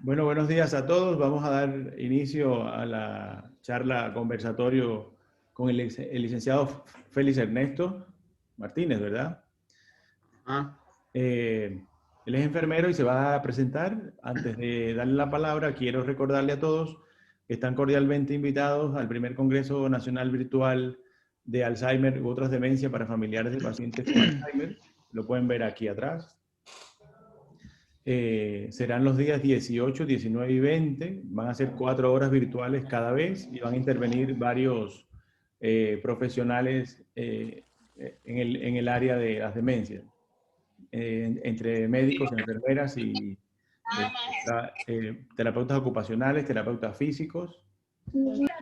Bueno, buenos días a todos. Vamos a dar inicio a la charla conversatorio con el licenciado Félix Ernesto Martínez, ¿verdad? Ah, Él es enfermero y se va a presentar. Antes de darle la palabra, quiero recordarle a todos que están cordialmente invitados al primer Congreso Nacional Virtual de Alzheimer u otras demencias para familiares de pacientes con Alzheimer. Lo pueden ver aquí atrás. Serán los días 18, 19 y 20. Van a ser 4 horas virtuales cada vez y van a intervenir varios profesionales en el área de las demencias, entre médicos, enfermeras y terapeutas ocupacionales, terapeutas físicos.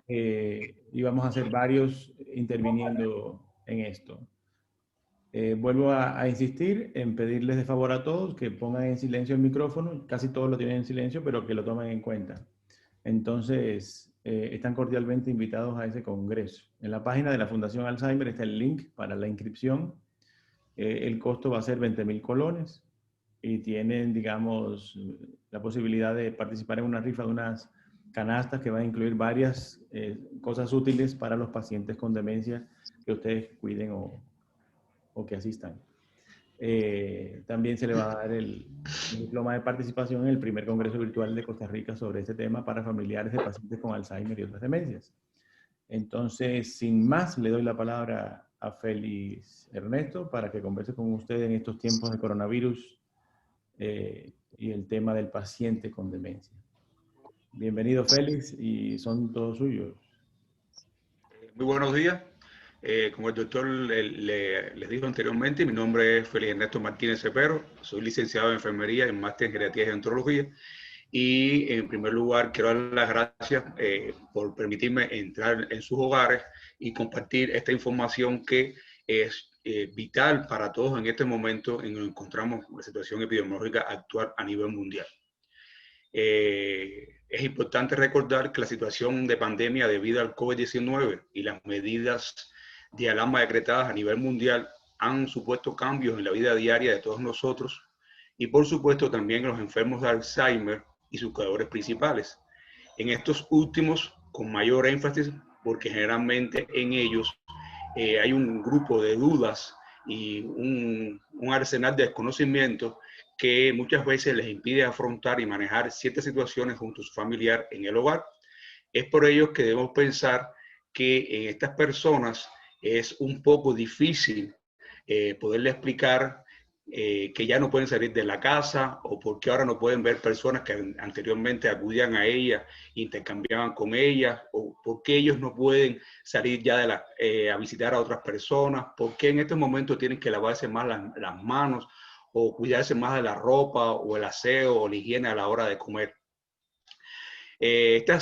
Y vamos a hacer varios interviniendo en esto. Vuelvo a insistir en pedirles de favor a todos que pongan en silencio el micrófono. Casi todos lo tienen en silencio, pero que lo tomen en cuenta. Entonces, están cordialmente invitados a ese congreso. En la página de la Fundación Alzheimer está el link para la inscripción. El costo va a ser 20.000 colones y tienen, digamos, la posibilidad de participar en una rifa de unas canastas que van a incluir varias cosas útiles para los pacientes con demencia que ustedes cuiden o que asistan. También se le va a dar el diploma de participación en el primer Congreso Virtual de Costa Rica sobre este tema para familiares de pacientes con Alzheimer y otras demencias. Entonces, sin más, le doy la palabra a Félix Ernesto para que converse con usted en estos tiempos de coronavirus y el tema del paciente con demencia. Bienvenido, Félix, y son todos suyos. muy buenos días. Como el doctor les dijo anteriormente, mi nombre es Félix Ernesto Martínez Cepero, soy licenciado en enfermería y máster en geriatría y gerontología. Y en primer lugar, quiero dar las gracias por permitirme entrar en sus hogares y compartir esta información que es vital para todos en este momento en que nos encontramos la situación epidemiológica actual a nivel mundial. Es importante recordar que la situación de pandemia debido al COVID-19 y las medidas de alarma decretadas a nivel mundial han supuesto cambios en la vida diaria de todos nosotros y por supuesto también en los enfermos de Alzheimer y sus cuidadores principales. En estos últimos con mayor énfasis porque generalmente en ellos hay un grupo de dudas y un arsenal de desconocimiento que muchas veces les impide afrontar y manejar ciertas situaciones junto a su familiar en el hogar. Es por ello que debemos pensar que en estas personas es un poco difícil poderle explicar que ya no pueden salir de la casa o porque ahora no pueden ver personas que anteriormente acudían a ella, intercambiaban con ellas, o porque ellos no pueden salir ya a visitar a otras personas, porque en estos momentos tienen que lavarse más las manos o cuidarse más de la ropa o el aseo o la higiene a la hora de comer. Esta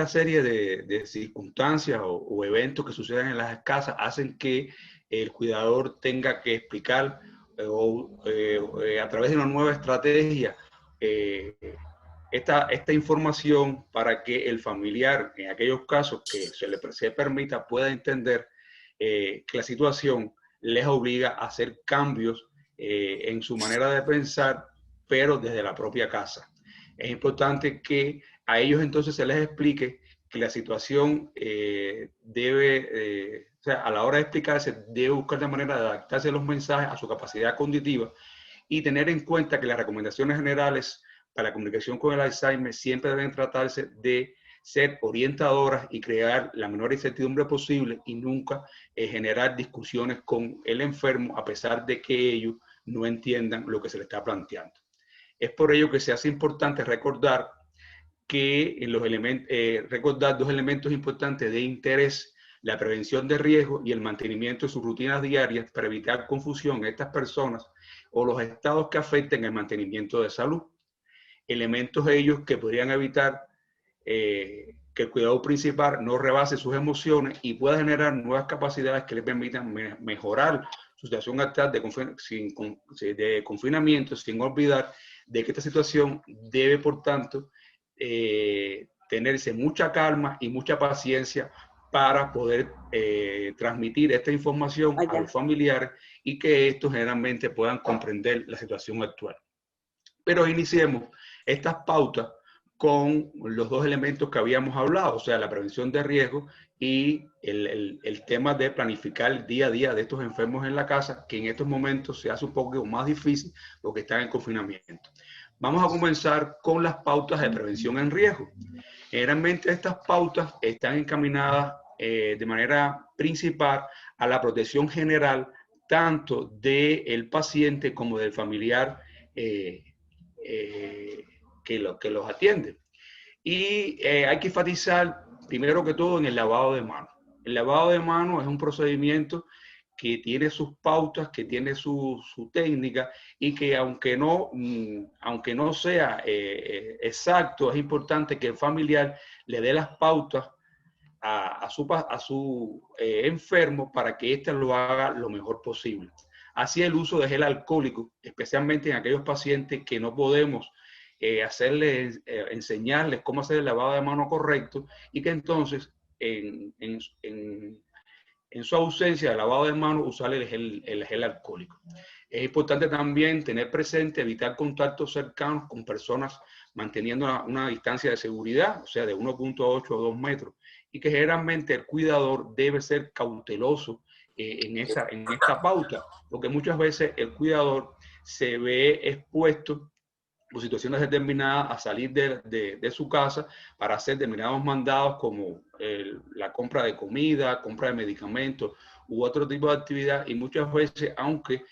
serie de circunstancias o eventos que suceden en las casas hacen que el cuidador tenga que explicar a través de una nueva estrategia eh, esta información para que el familiar, en aquellos casos que se permita, pueda entender que la situación les obliga a hacer cambios en su manera de pensar, pero desde la propia casa. Es importante que a ellos entonces se les explique que la situación o sea, a la hora de explicarse, debe buscar la manera de adaptarse los mensajes a su capacidad cognitiva y tener en cuenta que las recomendaciones generales para la comunicación con el Alzheimer siempre deben tratarse de ser orientadoras y crear la menor incertidumbre posible y nunca generar discusiones con el enfermo a pesar de que ellos no entiendan lo que se le está planteando. Es por ello que se hace importante recordar que en recordar dos elementos importantes de interés: la prevención de riesgo y el mantenimiento de sus rutinas diarias para evitar confusión en estas personas o los estados que afecten el mantenimiento de salud. Elementos ellos que podrían evitar que el cuidado principal no rebase sus emociones y pueda generar nuevas capacidades que le permitan mejorar su situación actual de confinamiento, sin olvidar de que esta situación debe, por tanto, tenerse mucha calma y mucha paciencia para poder transmitir esta información a los familiares y que estos generalmente puedan comprender la situación actual. Pero iniciemos estas pautas con los dos elementos que habíamos hablado, o sea, la prevención de riesgo y el tema de planificar el día a día de estos enfermos en la casa, que en estos momentos se hace un poco más difícil porque están en confinamiento. Vamos a comenzar con las pautas de prevención en riesgo. Generalmente estas pautas están encaminadas de manera principal a la protección general tanto del paciente como del familiar que los atiende. Y hay que enfatizar primero que todo en el lavado de manos. El lavado de manos es un procedimiento que tiene sus pautas, que tiene su técnica y que aunque no sea exacto, es importante que el familiar le dé las pautas a su enfermo para que éste lo haga lo mejor posible. Así el uso de gel alcohólico, especialmente en aquellos pacientes que no podemos enseñarles cómo hacer el lavado de mano correcto y que entonces en su ausencia de lavado de manos usar el gel alcohólico. Es importante también tener presente, evitar contactos cercanos con personas manteniendo una distancia de seguridad, o sea, de 1.8 o 2 metros, y que generalmente el cuidador debe ser cauteloso en esta pauta, porque muchas veces el cuidador se ve expuesto por situaciones determinadas a salir de su casa para hacer determinados mandados como la compra de comida, compra de medicamentos u otro tipo de actividad, y muchas veces, aunque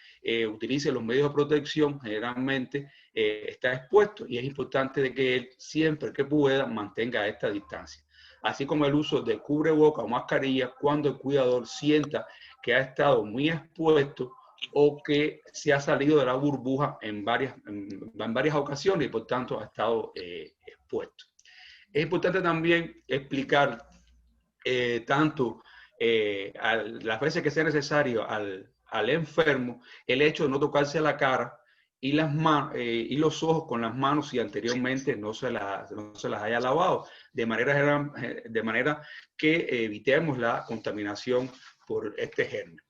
utilice los medios de protección, generalmente está expuesto y es importante de que él siempre que pueda mantenga esta distancia. Así como el uso de cubreboca o mascarilla cuando el cuidador sienta que ha estado muy expuesto o que se ha salido de la burbuja en varias ocasiones y por tanto ha estado expuesto. Es importante también explicar tanto las veces que sea necesario al enfermo el hecho de no tocarse la cara y los ojos con las manos si anteriormente no se las haya lavado, de manera que evitemos la contaminación por este germen.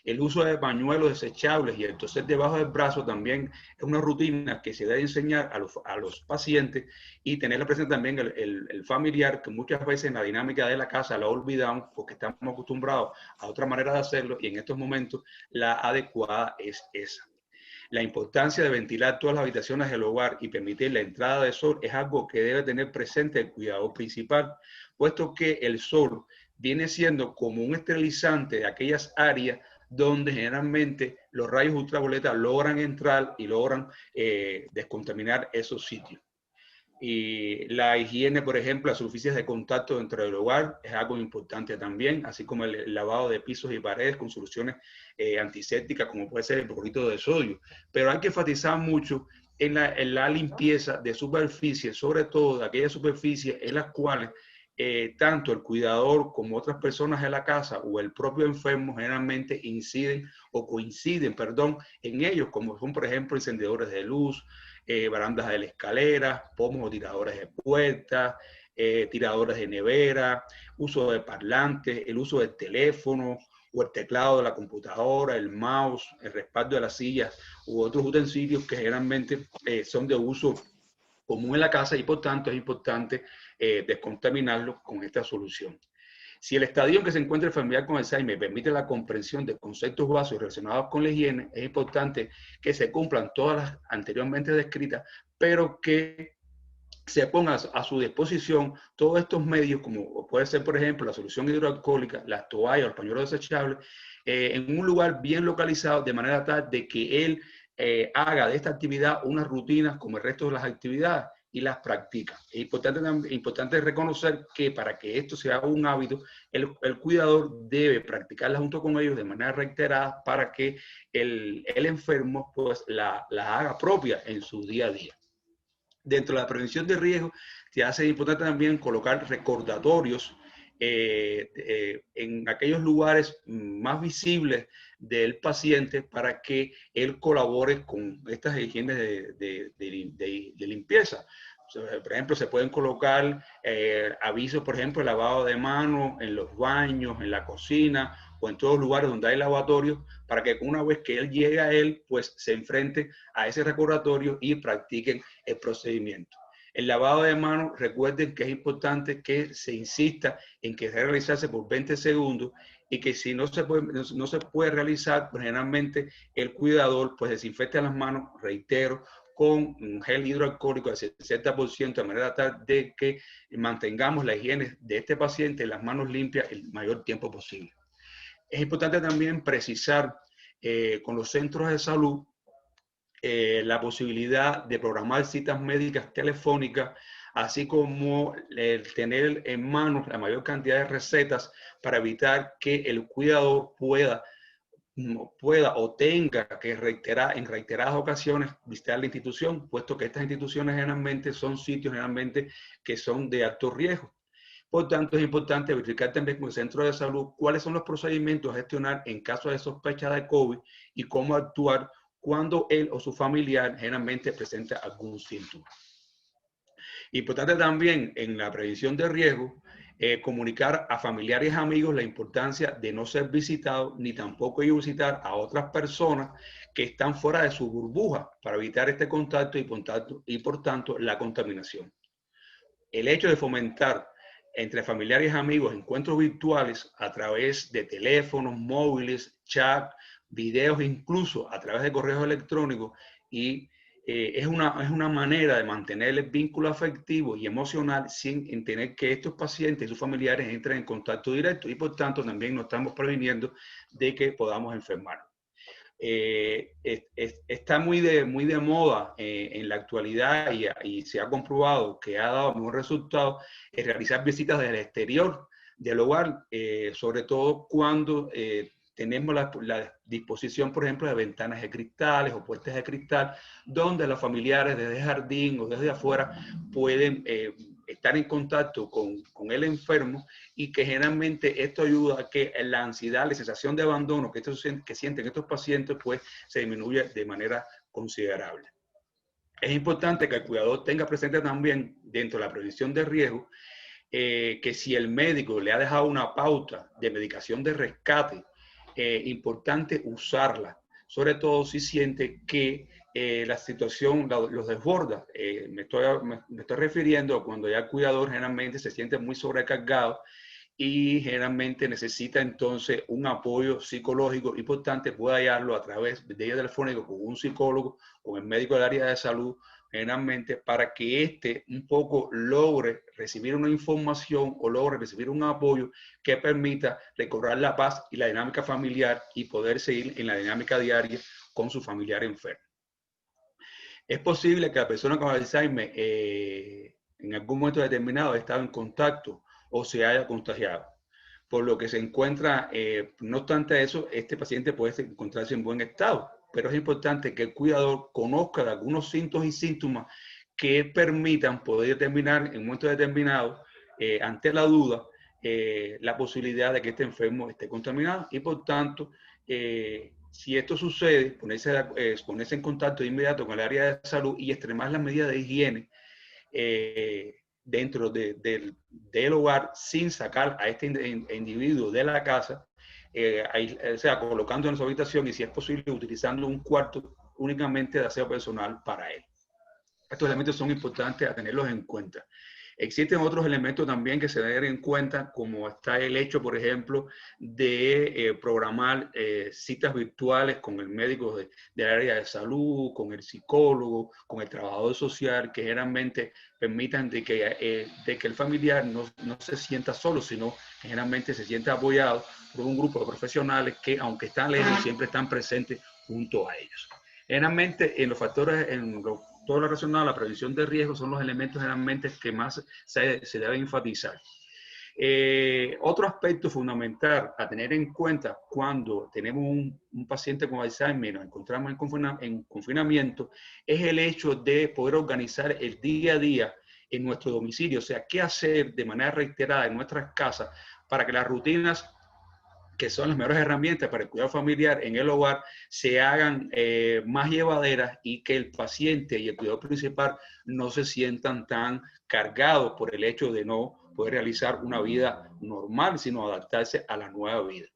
El uso de pañuelos desechables y el toser debajo del brazo también es una rutina que se debe enseñar a los pacientes y tenerla presente también el familiar, que muchas veces en la dinámica de la casa la olvidamos porque estamos acostumbrados a otra manera de hacerlo y en estos momentos la adecuada es esa. La importancia de ventilar todas las habitaciones del hogar y permitir la entrada de sol es algo que debe tener presente el cuidador principal, puesto que el sol viene siendo como un esterilizante de aquellas áreas donde generalmente los rayos ultravioleta logran entrar y logran descontaminar esos sitios. Y la higiene, por ejemplo, las superficies de contacto dentro del hogar es algo importante también, así como el lavado de pisos y paredes con soluciones antisépticas, como puede ser el cloruro de sodio. Pero hay que enfatizar mucho en la limpieza de superficies, sobre todo de aquellas superficies en las cuales tanto el cuidador como otras personas de la casa o el propio enfermo generalmente coinciden en ellos, como son, por ejemplo, encendedores de luz, barandas de la escalera, pomos o tiradores de puertas, tiradores de nevera, uso de parlantes, el uso del teléfono o el teclado de la computadora, el mouse, el respaldo de las sillas u otros utensilios que generalmente son de uso común en la casa y por tanto es importante descontaminarlos con esta solución. Si el estadio en que se encuentra el familiar con Alzheimer permite la comprensión de conceptos básicos relacionados con la higiene, es importante que se cumplan todas las anteriormente descritas, pero que se pongan a su disposición todos estos medios, como puede ser, por ejemplo, la solución hidroalcohólica, las toallas, los pañuelos desechables, en un lugar bien localizado, de manera tal de que él haga de esta actividad una rutina como el resto de las actividades y las practica. Es importante reconocer que para que esto sea un hábito, el cuidador debe practicarla junto con ellos de manera reiterada para que el enfermo pues la haga propia en su día a día. Dentro de la prevención de riesgo, se hace importante también colocar recordatorios en aquellos lugares más visibles del paciente para que él colabore con estas higienes de limpieza. Por ejemplo, se pueden colocar avisos, por ejemplo, de lavado de manos en los baños, en la cocina o en todos los lugares donde hay laboratorios, para que una vez que él llegue a él, pues se enfrente a ese recordatorio y practiquen el procedimiento. El lavado de manos, recuerden que es importante que se insista en que debe realizarse por 20 segundos y que si no se puede realizar, pues generalmente el cuidador pues desinfecta las manos, reitero, con un gel hidroalcohólico del 60%, de manera tal de que mantengamos la higiene de este paciente, las manos limpias el mayor tiempo posible. Es importante también precisar con los centros de salud la posibilidad de programar citas médicas telefónicas, así como tener en manos la mayor cantidad de recetas para evitar que el cuidador pueda o tenga que en reiteradas ocasiones visitar la institución, puesto que estas instituciones generalmente son sitios que son de alto riesgo. Por tanto, es importante verificar también con el centro de salud cuáles son los procedimientos a gestionar en caso de sospecha de COVID y cómo actuar cuando él o su familiar generalmente presenta algún síntoma. Importante también en la prevención de riesgo, comunicar a familiares y amigos la importancia de no ser visitado ni tampoco ir a visitar a otras personas que están fuera de su burbuja para evitar este contacto y por tanto la contaminación. El hecho de fomentar entre familiares y amigos encuentros virtuales a través de teléfonos, móviles, chat, videos, incluso a través de correos electrónicos y es una manera de mantener el vínculo afectivo y emocional sin tener que estos pacientes y sus familiares entren en contacto directo y por tanto también nos estamos previniendo de que podamos enfermar. Está muy de moda en la actualidad y se ha comprobado que ha dado mejor resultado realizar visitas desde el exterior del hogar, sobre todo cuando tenemos la disposición, por ejemplo, de ventanas de cristales o puertas de cristal, donde los familiares desde el jardín o desde afuera pueden estar en contacto con el enfermo y que generalmente esto ayuda a que la ansiedad, la sensación de abandono que sienten estos pacientes, pues se disminuye de manera considerable. Es importante que el cuidador tenga presente también dentro de la prevención de riesgo que si el médico le ha dejado una pauta de medicación de rescate, importante usarla, sobre todo si siente que la situación los desborda. Me estoy refiriendo a cuando ya el cuidador generalmente se siente muy sobrecargado y generalmente necesita entonces un apoyo psicológico y por tanto puede hallarlo a través de vía telefónica con un psicólogo, con el médico del área de salud, generalmente para que éste un poco logre recibir una información o logre recibir un apoyo que permita recobrar la paz y la dinámica familiar y poder seguir en la dinámica diaria con su familiar enfermo. Es posible que la persona con Alzheimer en algún momento determinado haya estado en contacto o se haya contagiado. Por lo que se encuentra, no obstante eso, este paciente puede encontrarse en buen estado, pero es importante que el cuidador conozca de algunos síntomas y síntomas que permitan poder determinar en un momento determinado, ante la duda, la posibilidad de que este enfermo esté contaminado y por tanto, si esto sucede, ponerse en contacto de inmediato con el área de salud y extremar las medidas de higiene dentro del hogar sin sacar a este individuo de la casa, o sea, colocando en su habitación y si es posible utilizando un cuarto únicamente de aseo personal para él. Estos elementos son importantes a tenerlos en cuenta. Existen otros elementos también que se deben tener en cuenta, como está el hecho, por ejemplo, de programar citas virtuales con el médico del área de salud, con el psicólogo, con el trabajador social, que generalmente permitan de que el familiar no se sienta solo, sino que generalmente se sienta apoyado por un grupo de profesionales que, aunque están lejos, siempre están presentes junto a ellos. Generalmente, en los factores, todo lo relacionado a la prevención de riesgos son los elementos generalmente que más se deben enfatizar. Otro aspecto fundamental a tener en cuenta cuando tenemos un paciente con Alzheimer y nos encontramos en confinamiento es el hecho de poder organizar el día a día en nuestro domicilio, o sea, qué hacer de manera reiterada en nuestras casas para que las rutinas que son las mejores herramientas para el cuidado familiar en el hogar, se hagan más llevaderas y que el paciente y el cuidador principal no se sientan tan cargados por el hecho de no poder realizar una vida normal, sino adaptarse a la nueva vida.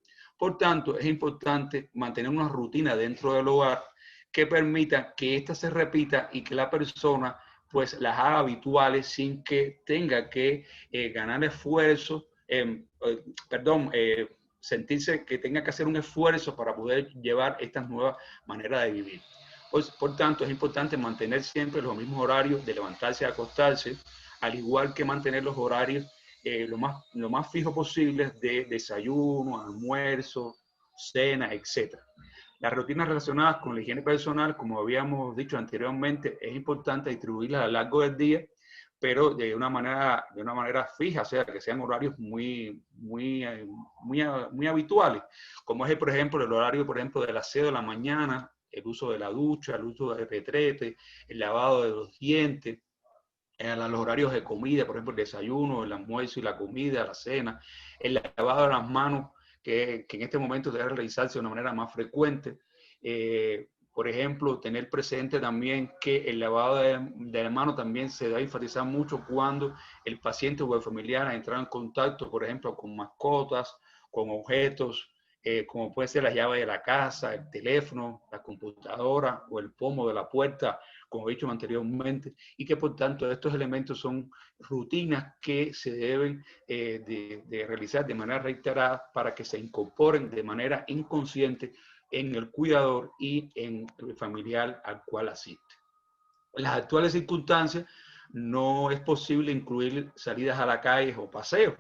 Por tanto, es importante mantener una rutina dentro del hogar que permita que ésta se repita y que la persona pues las haga habituales sin que tenga que ganar esfuerzo, sentirse que tenga que hacer un esfuerzo para poder llevar estas nuevas maneras de vivir. Pues, por tanto, es importante mantener siempre los mismos horarios de levantarse y acostarse, al igual que mantener los horarios lo más fijo posible de desayuno, almuerzo, cena, etc. Las rutinas relacionadas con la higiene personal, como habíamos dicho anteriormente, es importante distribuirlas a lo largo del día, pero de una manera fija, o sea, que sean horarios muy habituales, como es, por ejemplo, el horario, por ejemplo, del aseo de la mañana, el uso de la ducha, el uso del retrete, el lavado de los dientes, los horarios de comida, por ejemplo, el desayuno, el almuerzo y la comida, la cena, el lavado de las manos, que en este momento debe realizarse de una manera más frecuente. Por ejemplo, tener presente también que el lavado de las manos también se debe enfatizar mucho cuando el paciente o el familiar ha entrado en contacto, por ejemplo, con mascotas, con objetos, como puede ser la llave de la casa, el teléfono, la computadora o el pomo de la puerta, como he dicho anteriormente, y que por tanto estos elementos son rutinas que se deben de realizar de manera reiterada para que se incorporen de manera inconsciente en el cuidador y en el familiar al cual asiste. En las actuales circunstancias no es posible incluir salidas a la calle o paseos,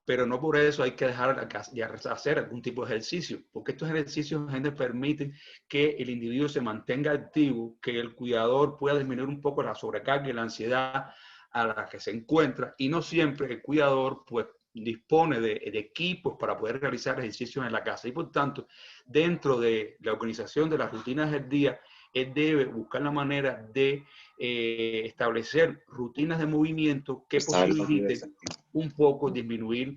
pero no por eso hay que dejar de hacer algún tipo de ejercicio, porque estos ejercicios permiten que el individuo se mantenga activo, que el cuidador pueda disminuir un poco la sobrecarga y la ansiedad a la que se encuentra, y no siempre el cuidador pues dispone de equipos para poder realizar ejercicios en la casa. Y por tanto, dentro de la organización de las rutinas del día, él debe buscar la manera de establecer rutinas de movimiento que posibiliten un poco disminuir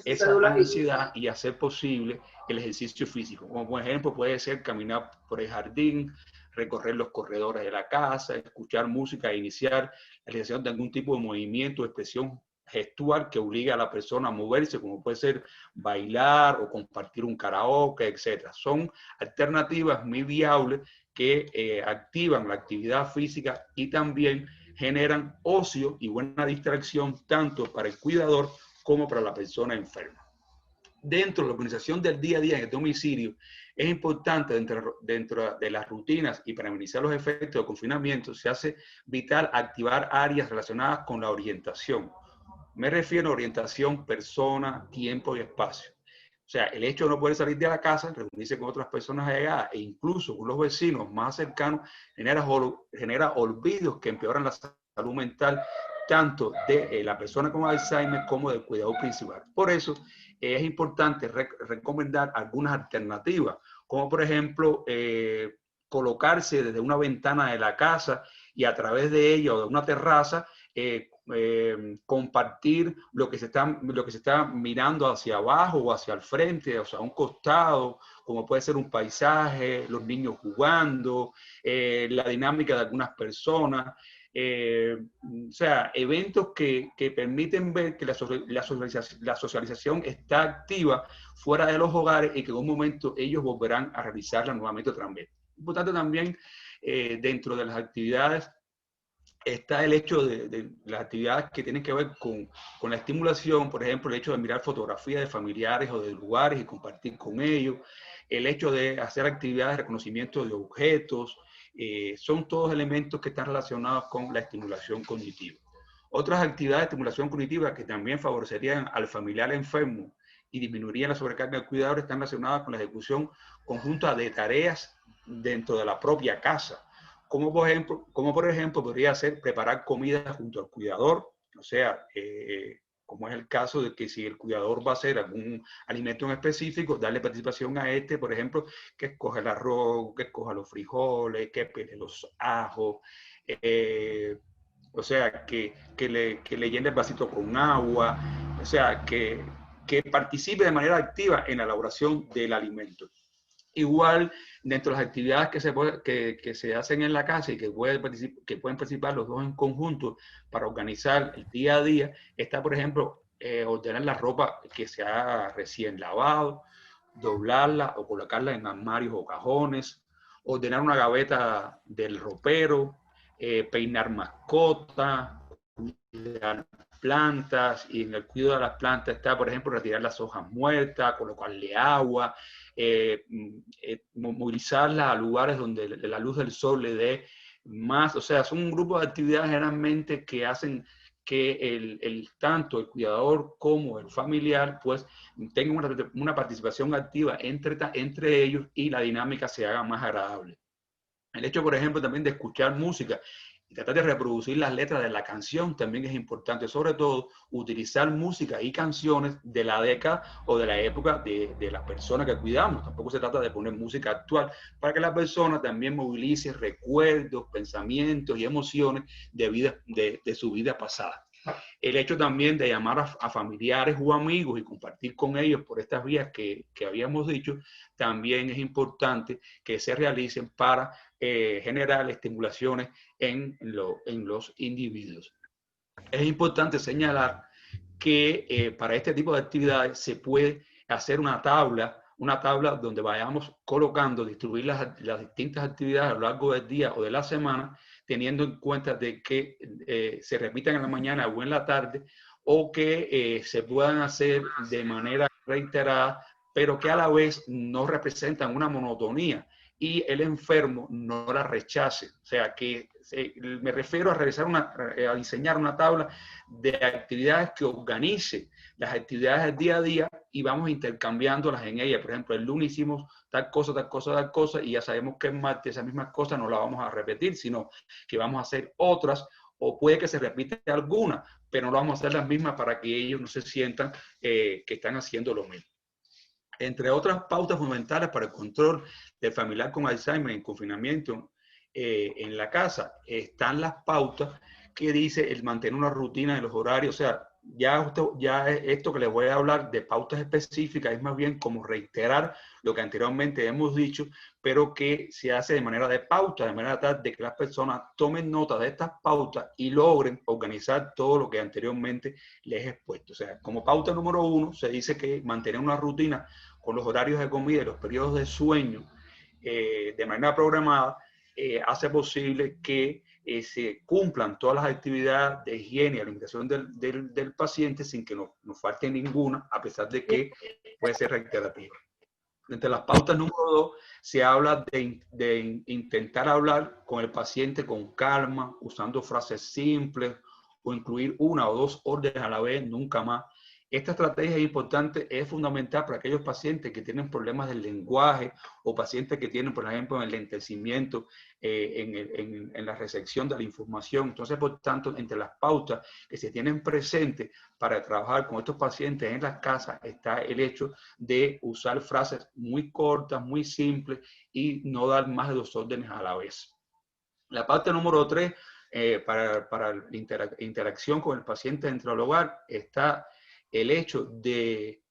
esa ansiedad y hacer posible el ejercicio físico. Como por ejemplo puede ser caminar por el jardín, recorrer los corredores de la casa, escuchar música e iniciar la realización de algún tipo de movimiento o expresión gestual que obliga a la persona a moverse, como puede ser bailar o compartir un karaoke, etc. Son alternativas muy viables que activan la actividad física y también generan ocio y buena distracción tanto para el cuidador como para la persona enferma. Dentro de la organización del día a día en el domicilio, es importante dentro de las rutinas y para minimizar los efectos del confinamiento, se hace vital activar áreas relacionadas con la orientación. Me refiero a orientación, persona, tiempo y espacio. O sea, el hecho de no poder salir de la casa, reunirse con otras personas allegadas e incluso con los vecinos más cercanos, genera olvidos que empeoran la salud mental tanto de la persona con Alzheimer como del cuidador principal. Por eso es importante recomendar algunas alternativas, como por ejemplo colocarse desde una ventana de la casa y a través de ella o de una terraza compartir lo que se está mirando hacia abajo o hacia el frente, o sea, un costado, como puede ser un paisaje, los niños jugando, la dinámica de algunas personas. O sea, eventos que permiten ver que la socialización está activa fuera de los hogares y que en un momento ellos volverán a realizarla nuevamente otra vez. Importante también, dentro de las actividades, está el hecho de las actividades que tienen que ver con la estimulación, por ejemplo, el hecho de mirar fotografías de familiares o de lugares y compartir con ellos, el hecho de hacer actividades de reconocimiento de objetos, son todos elementos que están relacionados con la estimulación cognitiva. Otras actividades de estimulación cognitiva que también favorecerían al familiar enfermo y disminuirían la sobrecarga del cuidador están relacionadas con la ejecución conjunta de tareas dentro de la propia casa. Como por ejemplo podría ser preparar comida junto al cuidador, o sea, como es el caso de que si el cuidador va a hacer algún alimento en específico, darle participación a este, por ejemplo, que escoja el arroz, que escoja los frijoles, que pele los ajos, o sea, que le llene el vasito con agua, o sea, que participe de manera activa en la elaboración del alimento. Igual, dentro de las actividades que se hacen en la casa y que pueden participar los dos en conjunto para organizar el día a día, está, por ejemplo, ordenar la ropa que se ha recién lavado, doblarla o colocarla en armarios o cajones, ordenar una gaveta del ropero, peinar mascotas, cuidar plantas, y en el cuidado de las plantas está, por ejemplo, retirar las hojas muertas, colocarle agua, movilizarlas a lugares donde la luz del sol le dé más. O sea, son un grupo de actividades generalmente que hacen que tanto el cuidador como el familiar pues tengan una participación activa entre ellos y la dinámica se haga más agradable. El hecho, por ejemplo, también de escuchar música y tratar de reproducir las letras de la canción también es importante. Sobre todo, utilizar música y canciones de la década o de la época de las personas que cuidamos. Tampoco se trata de poner música actual para que la persona también movilice recuerdos, pensamientos y emociones de su vida pasada. El hecho también de llamar a familiares o amigos y compartir con ellos por estas vías que habíamos dicho, también es importante que se realicen para generar estimulaciones en los individuos. Es importante señalar que para este tipo de actividades se puede hacer una tabla donde vayamos colocando, distribuir las distintas actividades a lo largo del día o de la semana, teniendo en cuenta de que se repitan en la mañana o en la tarde, o que se puedan hacer de manera reiterada, pero que a la vez no representan una monotonía y el enfermo no la rechace. O sea, que me refiero a a diseñar una tabla de actividades que organice las actividades del día a día y vamos intercambiándolas en ella. Por ejemplo, el lunes hicimos tal cosa, tal cosa, tal cosa, y ya sabemos que en martes esas mismas cosas no las vamos a repetir, sino que vamos a hacer otras, o puede que se repite alguna, pero no vamos a hacer las mismas para que ellos no se sientan que están haciendo lo mismo. Entre otras pautas fundamentales para el control del familiar con Alzheimer en confinamiento en la casa, están las pautas que dice el mantener una rutina de los horarios. O sea, ya esto que les voy a hablar de pautas específicas es más bien como reiterar lo que anteriormente hemos dicho, pero que se hace de manera de pauta, de manera tal de que las personas tomen nota de estas pautas y logren organizar todo lo que anteriormente les he expuesto. O sea, como pauta número 1, se dice que mantener una rutina con los horarios de comida y los periodos de sueño de manera programada hace posible que se cumplan todas las actividades de higiene y alimentación del paciente sin que nos falte ninguna, a pesar de que puede ser reiterativa. Entre las pautas número 2 se habla de intentar hablar con el paciente con calma, usando frases simples o incluir una o dos órdenes a la vez, nunca más. Esta estrategia es importante, es fundamental para aquellos pacientes que tienen problemas del lenguaje o pacientes que tienen, por ejemplo, el lentecimiento en la recepción de la información. Entonces, por tanto, entre las pautas que se tienen presentes para trabajar con estos pacientes en las casas está el hecho de usar frases muy cortas, muy simples y no dar más de 2 órdenes a la vez. La parte número 3, para la interacción con el paciente dentro del hogar, está el hecho de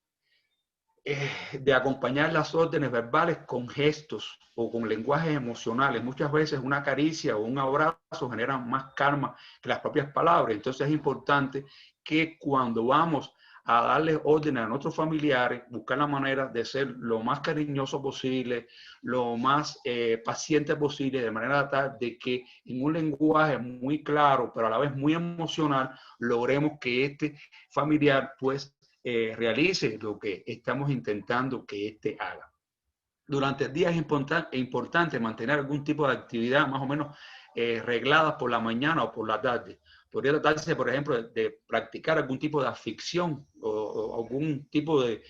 acompañar las órdenes verbales con gestos o con lenguajes emocionales. Muchas veces una caricia o un abrazo generan más calma que las propias palabras. Entonces es importante que cuando vamos a darles órdenes a nuestros familiares, buscar la manera de ser lo más cariñoso posible, lo más paciente posible, de manera tal de que en un lenguaje muy claro, pero a la vez muy emocional, logremos que este familiar pues realice lo que estamos intentando que éste haga. Durante el día es importante mantener algún tipo de actividad más o menos reglada por la mañana o por la tarde. Podría tratarse, por ejemplo, de practicar algún tipo de afición o algún tipo de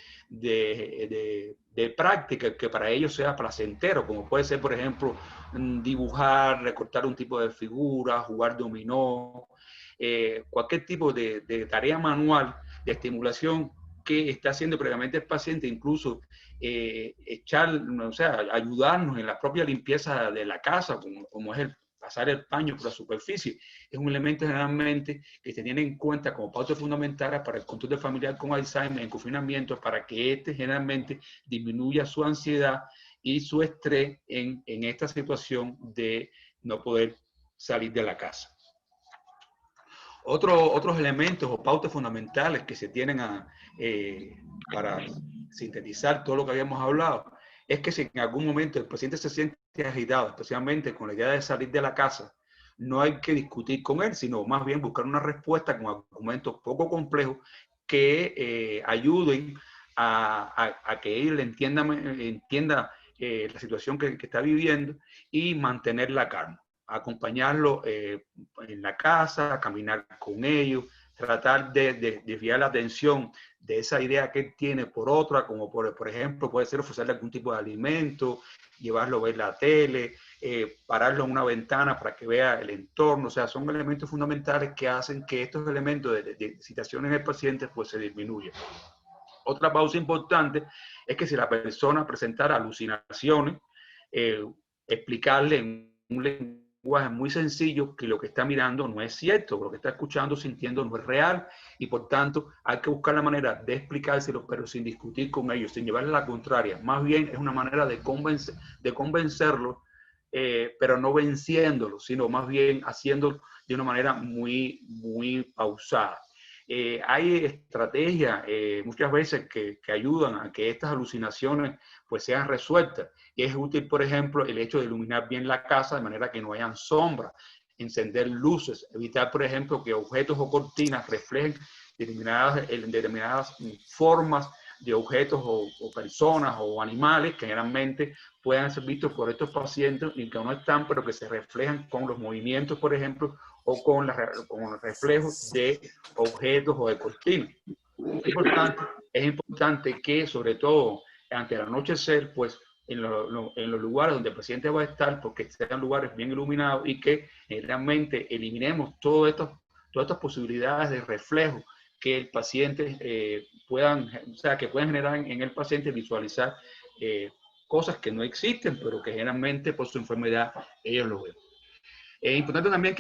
práctica que para ellos sea placentero, como puede ser, por ejemplo, dibujar, recortar un tipo de figura, jugar dominó, cualquier tipo de tarea manual de estimulación que está haciendo previamente el paciente, incluso o sea, ayudarnos en la propia limpieza de la casa, como es el pasar el paño por la superficie. Es un elemento generalmente que se tiene en cuenta como pautas fundamentales para el control de familiar con Alzheimer en confinamiento, para que este generalmente disminuya su ansiedad y su estrés en esta situación de no poder salir de la casa. Otros elementos o pautas fundamentales que se tienen para sintetizar todo lo que habíamos hablado, es que si en algún momento el paciente se siente agitado, especialmente con la idea de salir de la casa, no hay que discutir con él, sino más bien buscar una respuesta con argumentos poco complejos que ayuden a que él entienda la situación que está viviendo y mantener la calma. Acompañarlo en la casa, caminar con ellos, tratar de desviar la atención de esa idea que él tiene por otra, como por ejemplo puede ser ofrecerle algún tipo de alimento, llevarlo a ver la tele, pararlo en una ventana para que vea el entorno. O sea, son elementos fundamentales que hacen que estos elementos de excitación en el paciente pues se disminuyan. Otra pausa importante es que si la persona presentara alucinaciones, explicarle en un lenguaje muy sencillo que lo que está mirando no es cierto, lo que está escuchando, sintiendo no es real, y por tanto hay que buscar la manera de explicárselo, pero sin discutir con ellos, sin llevarle la contraria. Más bien es una manera de convencerlo, pero no venciéndolo, sino más bien haciéndolo de una manera muy pausada. Hay estrategias muchas veces que ayudan a que estas alucinaciones pues sean resueltas. Y es útil, por ejemplo, el hecho de iluminar bien la casa de manera que no hayan sombras, encender luces, evitar, por ejemplo, que objetos o cortinas reflejen determinadas formas de objetos o personas o animales que generalmente puedan ser vistos por estos pacientes y que no están, pero que se reflejan con los movimientos, por ejemplo, o con los reflejos de objetos o de cortinas. Es importante que, sobre todo ante el anochecer, pues en los lugares donde el paciente va a estar, porque sean lugares bien iluminados y que realmente eliminemos todas estas posibilidades de reflejo que el paciente que puedan generar en el paciente visualizar cosas que no existen, pero que generalmente por su enfermedad ellos lo ven. Es importante también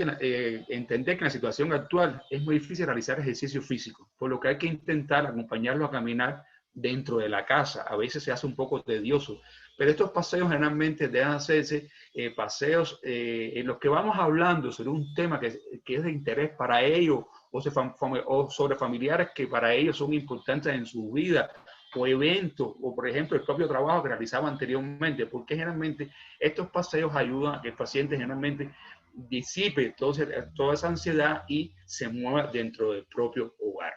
entender que en la situación actual es muy difícil realizar ejercicio físico, por lo que hay que intentar acompañarlo a caminar dentro de la casa. A veces se hace un poco tedioso, pero estos paseos generalmente deben hacerse paseos en los que vamos hablando sobre un tema que es de interés para ellos o sobre familiares que para ellos son importantes en su vida, o eventos, o por ejemplo el propio trabajo que realizaba anteriormente, porque generalmente estos paseos ayudan a que el paciente generalmente disipe toda esa ansiedad y se mueva dentro del propio hogar.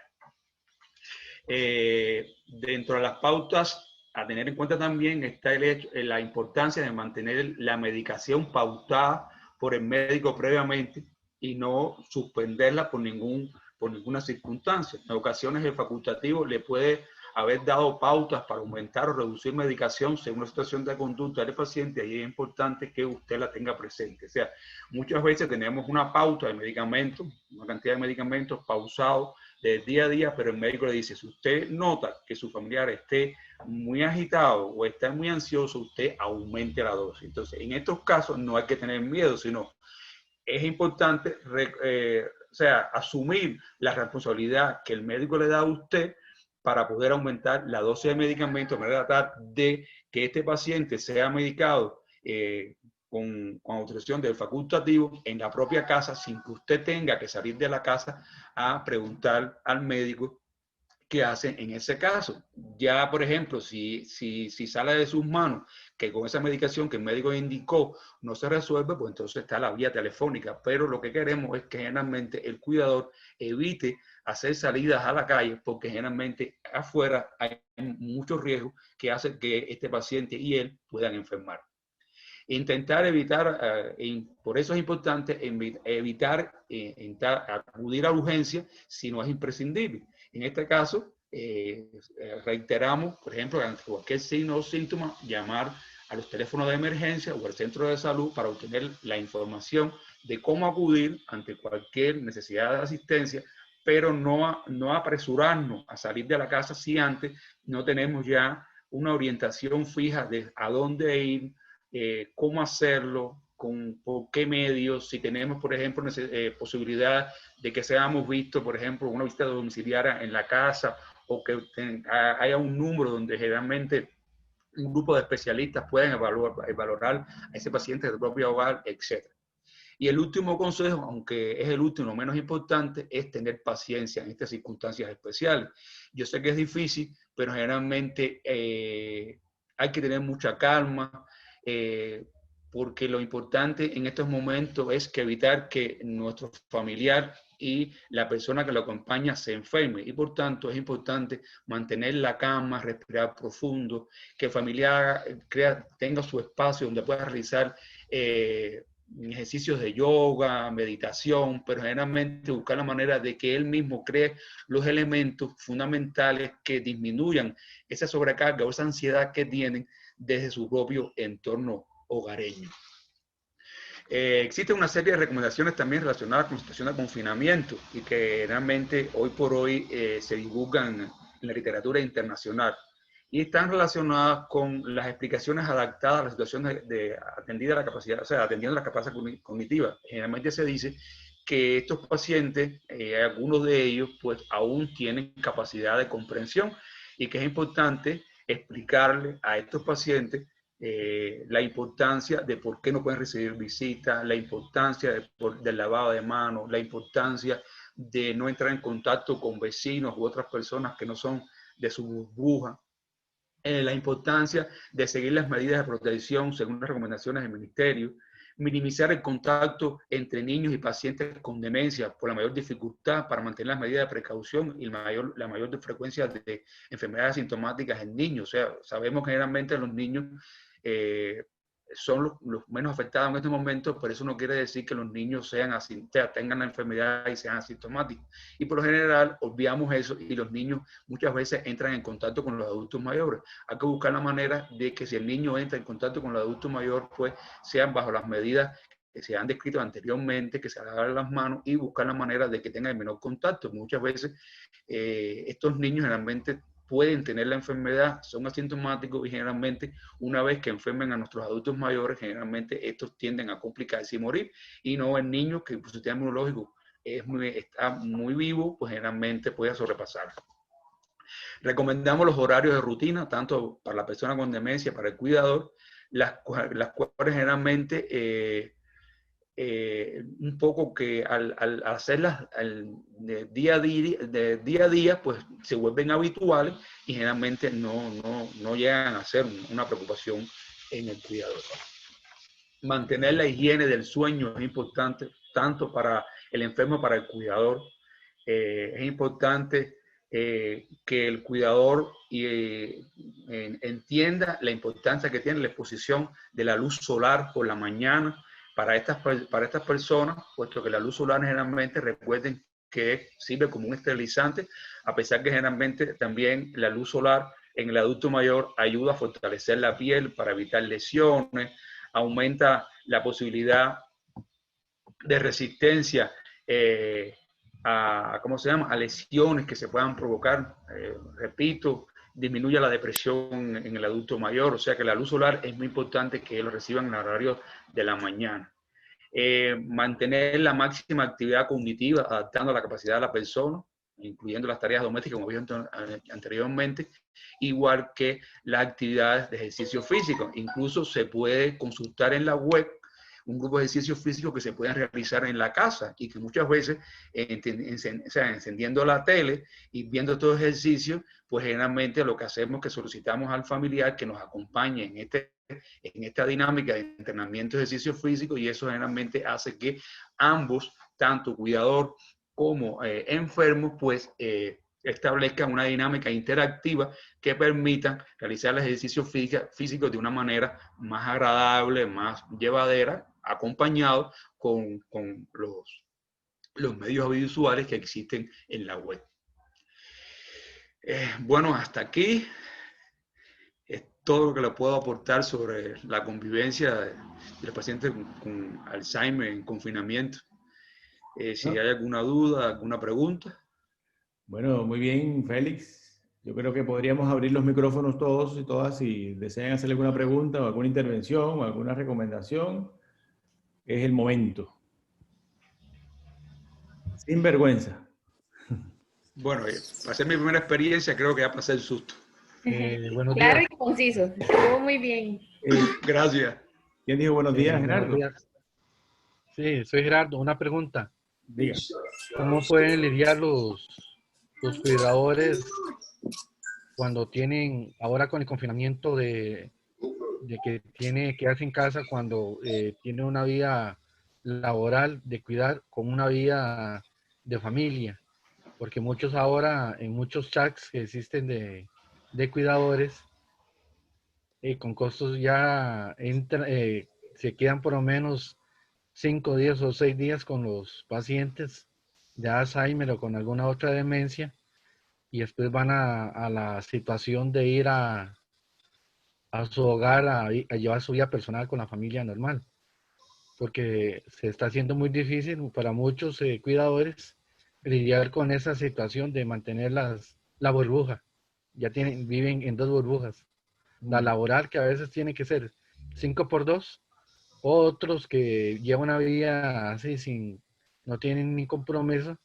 Dentro de las pautas a tener en cuenta también está la importancia de mantener la medicación pautada por el médico previamente y no suspenderla por ninguna circunstancia. En ocasiones el facultativo le puede haber dado pautas para aumentar o reducir medicación según la situación de conducta del paciente, y es importante que usted la tenga presente. O sea, muchas veces tenemos una pauta de medicamentos, una cantidad de medicamentos pausados del día a día, pero el médico le dice, si usted nota que su familiar esté muy agitado o está muy ansioso, usted aumente la dosis. Entonces, en estos casos no hay que tener miedo, sino es importante asumir la responsabilidad que el médico le da a usted para poder aumentar la dosis de medicamento, de manera tal de que este paciente sea medicado con autorización del facultativo en la propia casa, sin que usted tenga que salir de la casa a preguntar al médico qué hace en ese caso. Ya, por ejemplo, si sale de sus manos que con esa medicación que el médico indicó no se resuelve, pues entonces está la vía telefónica. Pero lo que queremos es que generalmente el cuidador evite hacer salidas a la calle, porque generalmente afuera hay muchos riesgos que hacen que este paciente y él puedan enfermar. Intentar evitar, por eso es importante evitar acudir a urgencia si no es imprescindible. En este caso, reiteramos, por ejemplo, ante cualquier signo o síntoma, llamar a los teléfonos de emergencia o al centro de salud para obtener la información de cómo acudir ante cualquier necesidad de asistencia, pero no apresurarnos a salir de la casa si antes no tenemos ya una orientación fija de a dónde ir, cómo hacerlo, por qué medios, si tenemos, por ejemplo, posibilidad de que seamos vistos, por ejemplo, una visita domiciliaria en la casa, o que haya un número donde generalmente un grupo de especialistas pueden valorar a ese paciente del propio hogar, etc. Y el último consejo, aunque es el último, menos importante, es tener paciencia en estas circunstancias especiales. Yo sé que es difícil, pero generalmente hay que tener mucha calma, porque lo importante en estos momentos es que evitar que nuestro familiar y la persona que lo acompaña se enferme. Y por tanto es importante mantener la calma, respirar profundo, que el familiar tenga su espacio donde pueda realizar ejercicios de yoga, meditación, pero generalmente buscar la manera de que él mismo cree los elementos fundamentales que disminuyan esa sobrecarga o esa ansiedad que tienen desde su propio entorno hogareño. Existe una serie de recomendaciones también relacionadas con la situación de confinamiento y que realmente hoy por hoy se divulgan en la literatura internacional y están relacionadas con las explicaciones adaptadas a la situación atendida a la capacidad, o sea, atendiendo la capacidad cognitiva. Generalmente se dice que estos pacientes, algunos de ellos, pues aún tienen capacidad de comprensión y que es importante explicarle a estos pacientes la importancia de por qué no pueden recibir visitas, la importancia del lavado de manos, la importancia de no entrar en contacto con vecinos u otras personas que no son de su burbuja, la importancia de seguir las medidas de protección según las recomendaciones del ministerio, minimizar el contacto entre niños y pacientes con demencia por la mayor dificultad para mantener las medidas de precaución y la mayor frecuencia de enfermedades sintomáticas en niños. O sea, sabemos que generalmente los niños son los menos afectados en estos momentos, pero eso no quiere decir que los niños tengan la enfermedad y sean asintomáticos. Y por lo general obviamos eso y los niños muchas veces entran en contacto con los adultos mayores. Hay que buscar la manera de que si el niño entra en contacto con el adulto mayor, pues sean bajo las medidas que se han descrito anteriormente, que se laven las manos y buscar la manera de que tengan el menor contacto. Muchas veces estos niños generalmente pueden tener la enfermedad, son asintomáticos y generalmente una vez que enfermen a nuestros adultos mayores, generalmente estos tienden a complicarse y morir, y no en niños que su sistema inmunológico está muy vivo, pues generalmente puede sobrepasar. Recomendamos los horarios de rutina, tanto para la persona con demencia, para el cuidador, las cuales generalmente un poco que al hacerlas de día a día, pues se vuelven habituales y generalmente no llegan a ser una preocupación en el cuidador. Mantener la higiene del sueño es importante, tanto para el enfermo como para el cuidador. Es importante que el cuidador entienda la importancia que tiene la exposición de la luz solar por la mañana, para estas personas, puesto que la luz solar generalmente, recuerden que sirve como un esterilizante, a pesar que generalmente también la luz solar en el adulto mayor ayuda a fortalecer la piel para evitar lesiones, aumenta la posibilidad de resistencia a lesiones que se puedan provocar. Repito, disminuye la depresión en el adulto mayor, o sea que la luz solar es muy importante que lo reciban en el horario de la mañana. Mantener la máxima actividad cognitiva, adaptando a la capacidad de la persona, incluyendo las tareas domésticas, como dije anteriormente, igual que las actividades de ejercicio físico. Incluso se puede consultar en la web un grupo de ejercicios físicos que se pueden realizar en la casa y que muchas veces, encendiendo la tele y viendo estos ejercicios, pues generalmente lo que hacemos es que solicitamos al familiar que nos acompañe en esta dinámica de entrenamiento de ejercicio físico, y eso generalmente hace que ambos, tanto cuidador como enfermo, pues establezcan una dinámica interactiva que permitan realizar el ejercicio físico de una manera más agradable, más llevadera, acompañado con los medios audiovisuales que existen en la web. Bueno, hasta aquí es todo lo que le puedo aportar sobre la convivencia del paciente con Alzheimer en confinamiento. Si hay alguna duda, alguna pregunta. Bueno, muy bien, Félix. Yo creo que podríamos abrir los micrófonos todos y todas si desean hacerle alguna pregunta o alguna intervención o alguna recomendación. Es el momento. Sin vergüenza. Bueno, para ser mi primera experiencia, creo que ya pasé el susto. Buenos días. Claro y conciso. Estuvo muy bien. Gracias. ¿Quién dijo buenos días, Gerardo? Buenos días. Sí, soy Gerardo. Una pregunta. Diga. ¿Cómo pueden lidiar los cuidadores cuando tienen, ahora con el confinamiento de que tiene que quedarse en casa cuando tiene una vida laboral de cuidar con una vida de familia? Porque muchos ahora, en muchos chats que existen de cuidadores, con costos ya se quedan por lo menos 5 días o 6 días con los pacientes de Alzheimer o con alguna otra demencia y después van a la situación de ir a su hogar a llevar su vida personal con la familia normal, porque se está haciendo muy difícil para muchos cuidadores lidiar con esa situación de mantener la burbuja. Ya viven en dos burbujas. La laboral, que a veces tiene que ser 5x2, otros que llevan una vida así no tienen ni compromiso,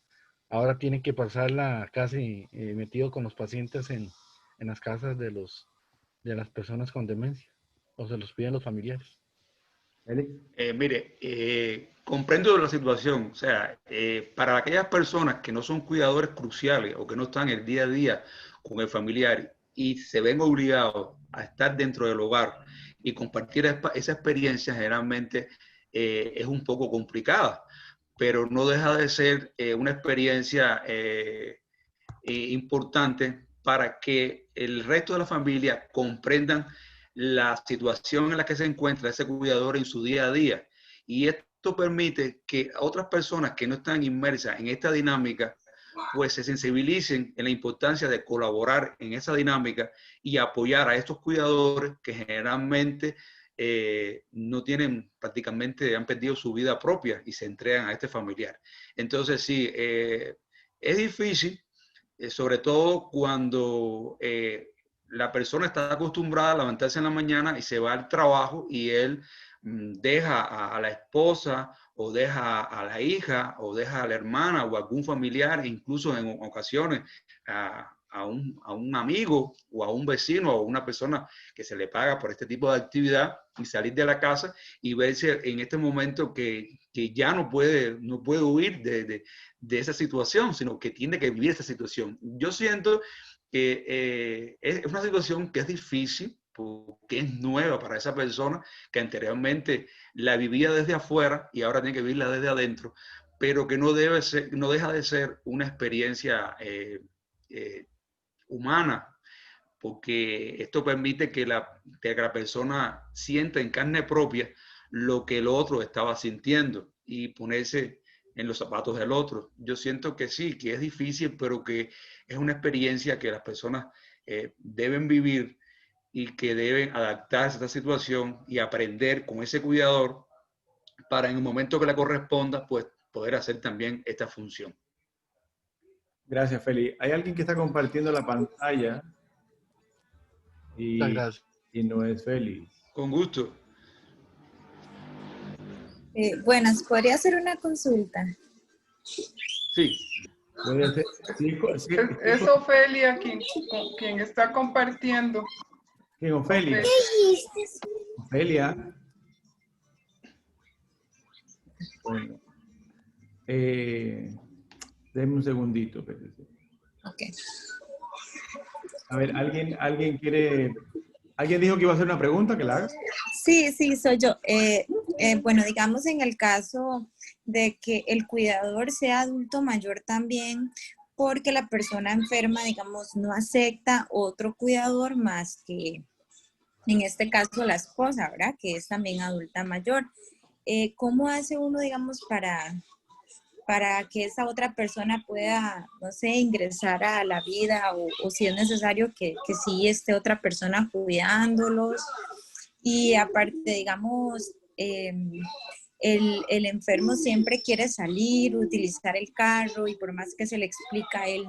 ahora tienen que pasarla casi metido con los pacientes en las casas de las personas con demencia, o se los piden los familiares. Mire, comprendo la situación. O sea, para aquellas personas que no son cuidadores cruciales o que no están el día a día con el familiar y se ven obligados a estar dentro del hogar y compartir esa experiencia, generalmente es un poco complicada, pero no deja de ser una experiencia importante para que el resto de la familia comprendan la situación en la que se encuentra ese cuidador en su día a día. Y esto permite que otras personas que no están inmersas en esta dinámica, pues se sensibilicen en la importancia de colaborar en esa dinámica y apoyar a estos cuidadores que generalmente no tienen, prácticamente han perdido su vida propia y se entregan a este familiar. Entonces, sí, es difícil, sobre todo cuando la persona está acostumbrada a levantarse en la mañana y se va al trabajo y él deja a la esposa o deja a la hija o deja a la hermana o algún familiar, incluso en ocasiones a un amigo o a un vecino o a una persona que se le paga por este tipo de actividad y salir de la casa y verse en este momento que ya no puede huir de esa situación, sino que tiene que vivir esa situación. Yo siento que es una situación que es difícil porque es nueva para esa persona que anteriormente la vivía desde afuera y ahora tiene que vivirla desde adentro, pero que no deja de ser una experiencia humana, porque esto permite que la persona sienta en carne propia lo que el otro estaba sintiendo y ponerse en los zapatos del otro. Yo siento que sí, que es difícil, pero que es una experiencia que las personas deben vivir y que deben adaptarse a esta situación y aprender con ese cuidador para en el momento que le corresponda, pues poder hacer también esta función. Gracias, Feli. Hay alguien que está compartiendo la pantalla y no es Feli. Con gusto. Buenas, ¿podría hacer una consulta? Sí. Es Ofelia quien está compartiendo. ¿Quién, Ofelia? Ofelia. Bueno. Déjame un segundito. Ok. A ver, ¿alguien quiere... ¿Alguien dijo que iba a hacer una pregunta? ¿Que la haga? Sí, soy yo. Bueno, digamos en el caso de que el cuidador sea adulto mayor también, porque la persona enferma, digamos, no acepta otro cuidador más que, en este caso, la esposa, ¿verdad? Que es también adulta mayor. ¿Cómo hace uno, digamos, para que esa otra persona pueda, no sé, ingresar a la vida o si es necesario que sí esté otra persona cuidándolos? Y aparte, digamos, el enfermo siempre quiere salir, utilizar el carro y por más que se le explica, él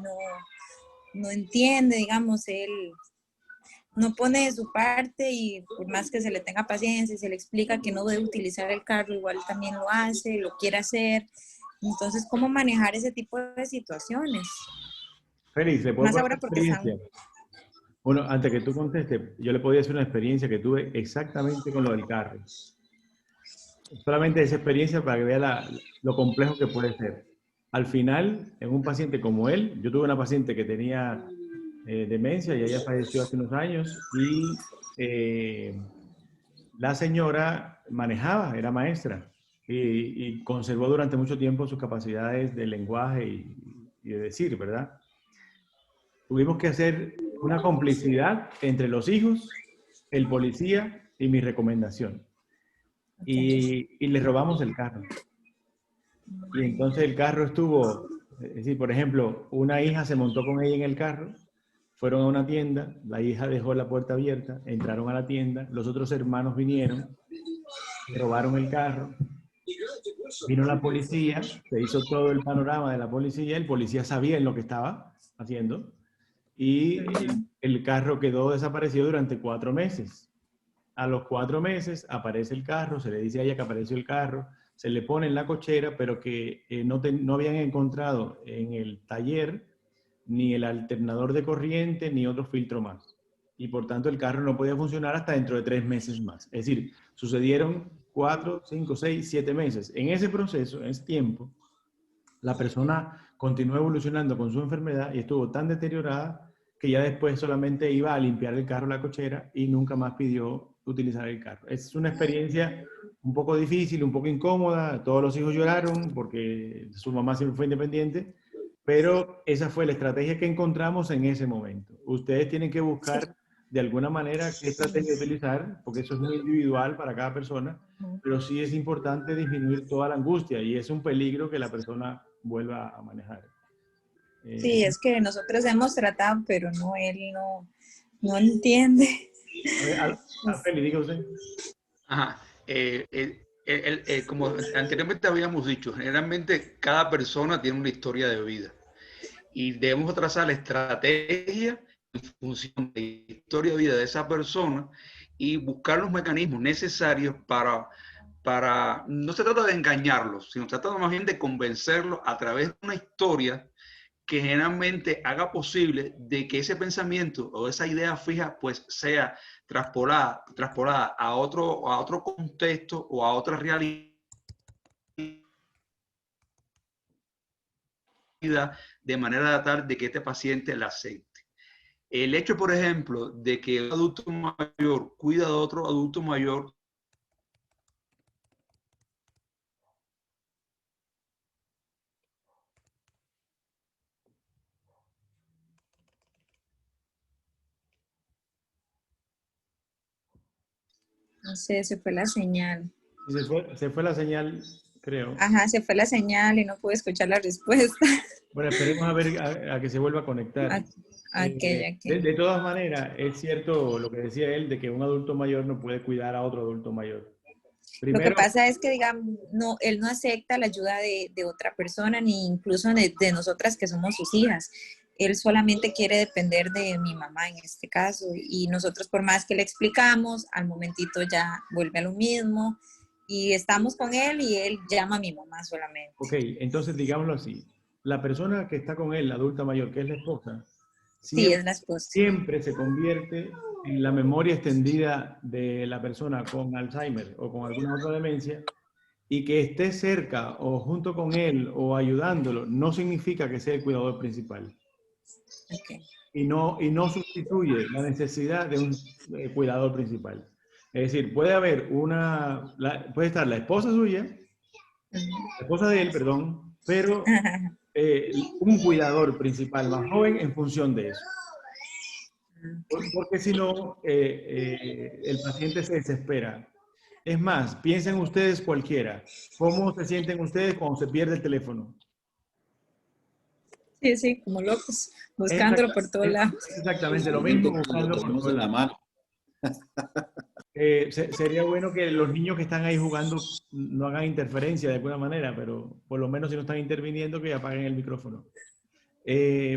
no entiende, digamos, él no pone de su parte y por más que se le tenga paciencia y se le explica que no debe utilizar el carro, igual también lo hace, lo quiere hacer. Entonces, ¿cómo manejar ese tipo de situaciones? Félix, ¿le puedo más ahora porque experiencia? Bueno, antes que tú contestes, yo le podía hacer una experiencia que tuve exactamente con lo del carro. solamente esa experiencia para que vea lo complejo que puede ser. Al final, en un paciente como él, yo tuve una paciente que tenía demencia y ella falleció hace unos años y la señora manejaba, era maestra y conservó durante mucho tiempo sus capacidades de lenguaje y de decir, ¿verdad? Tuvimos que hacer una complicidad entre los hijos, el policía y mi recomendación. Y le robamos el carro. Y entonces el carro estuvo, es decir, por ejemplo, una hija se montó con ella en el carro, fueron a una tienda, la hija dejó la puerta abierta, entraron a la tienda, los otros hermanos vinieron, robaron el carro, vino la policía, se hizo todo el panorama de la policía, el policía sabía en lo que estaba haciendo y el carro quedó desaparecido durante 4 meses. A los 4 meses aparece el carro, se le dice a ella que apareció el carro, se le pone en la cochera, pero que no habían encontrado en el taller ni el alternador de corriente ni otro filtro más. Y por tanto el carro no podía funcionar hasta dentro de 3 meses más. Es decir, sucedieron 4, 5, 6, 7 meses. En ese proceso, en ese tiempo, la persona continuó evolucionando con su enfermedad y estuvo tan deteriorada que ya después solamente iba a limpiar el carro, la cochera, y nunca más pidió utilizar el carro. Es una experiencia un poco difícil, un poco incómoda. Todos los hijos lloraron porque su mamá siempre fue independiente, pero esa fue la estrategia que encontramos en ese momento. Ustedes tienen que buscar de alguna manera qué estrategia utilizar, porque eso es muy individual para cada persona, pero sí es importante disminuir toda la angustia y es un peligro que la persona vuelva a manejar. Sí, es que nosotros hemos tratado, pero no, él no entiende. Feli, diga usted. Ajá. Como anteriormente habíamos dicho, generalmente cada persona tiene una historia de vida y debemos trazar la estrategia en función de la historia de vida de esa persona y buscar los mecanismos necesarios para no se trata de engañarlos, sino se trata más bien de convencerlos a través de una historia que generalmente haga posible de que ese pensamiento o esa idea fija pues sea traspolada a otro contexto o a otra realidad de manera de tal de que este paciente la acepte. El hecho, por ejemplo, de que un adulto mayor cuida de otro adulto mayor No sé, se fue la señal. Se fue la señal, creo. Ajá, se fue la señal y no pude escuchar la respuesta. Bueno, esperemos a ver a que se vuelva a conectar. De todas maneras, es cierto lo que decía él, de que un adulto mayor no puede cuidar a otro adulto mayor. Primero, lo que pasa es que, digamos, él no acepta la ayuda de otra persona, ni incluso de nosotras que somos sus hijas. Él solamente quiere depender de mi mamá en este caso. Y nosotros, por más que le explicamos, al momentito ya vuelve a lo mismo. Y estamos con él y él llama a mi mamá solamente. Ok, entonces digámoslo así. La persona que está con él, la adulta mayor, que es la esposa, sí, es la esposa. Siempre se convierte en la memoria extendida de la persona con Alzheimer o con alguna otra demencia, y que esté cerca o junto con él o ayudándolo no significa que sea el cuidador principal. Okay. Y no sustituye la necesidad de un cuidador principal. Es decir, puede haber puede estar la esposa suya, la esposa de él, perdón, pero un cuidador principal más joven en función de eso. Porque si no, el paciente se desespera. Es más, piensen ustedes cualquiera, ¿cómo se sienten ustedes cuando se pierde el teléfono? Sí, como locos, buscándolo por todos lados. Exactamente lo mismo, buscándolo por todos lados. Sería bueno que los niños que están ahí jugando no hagan interferencia de alguna manera, pero por lo menos si no están interviniendo, que apaguen el micrófono.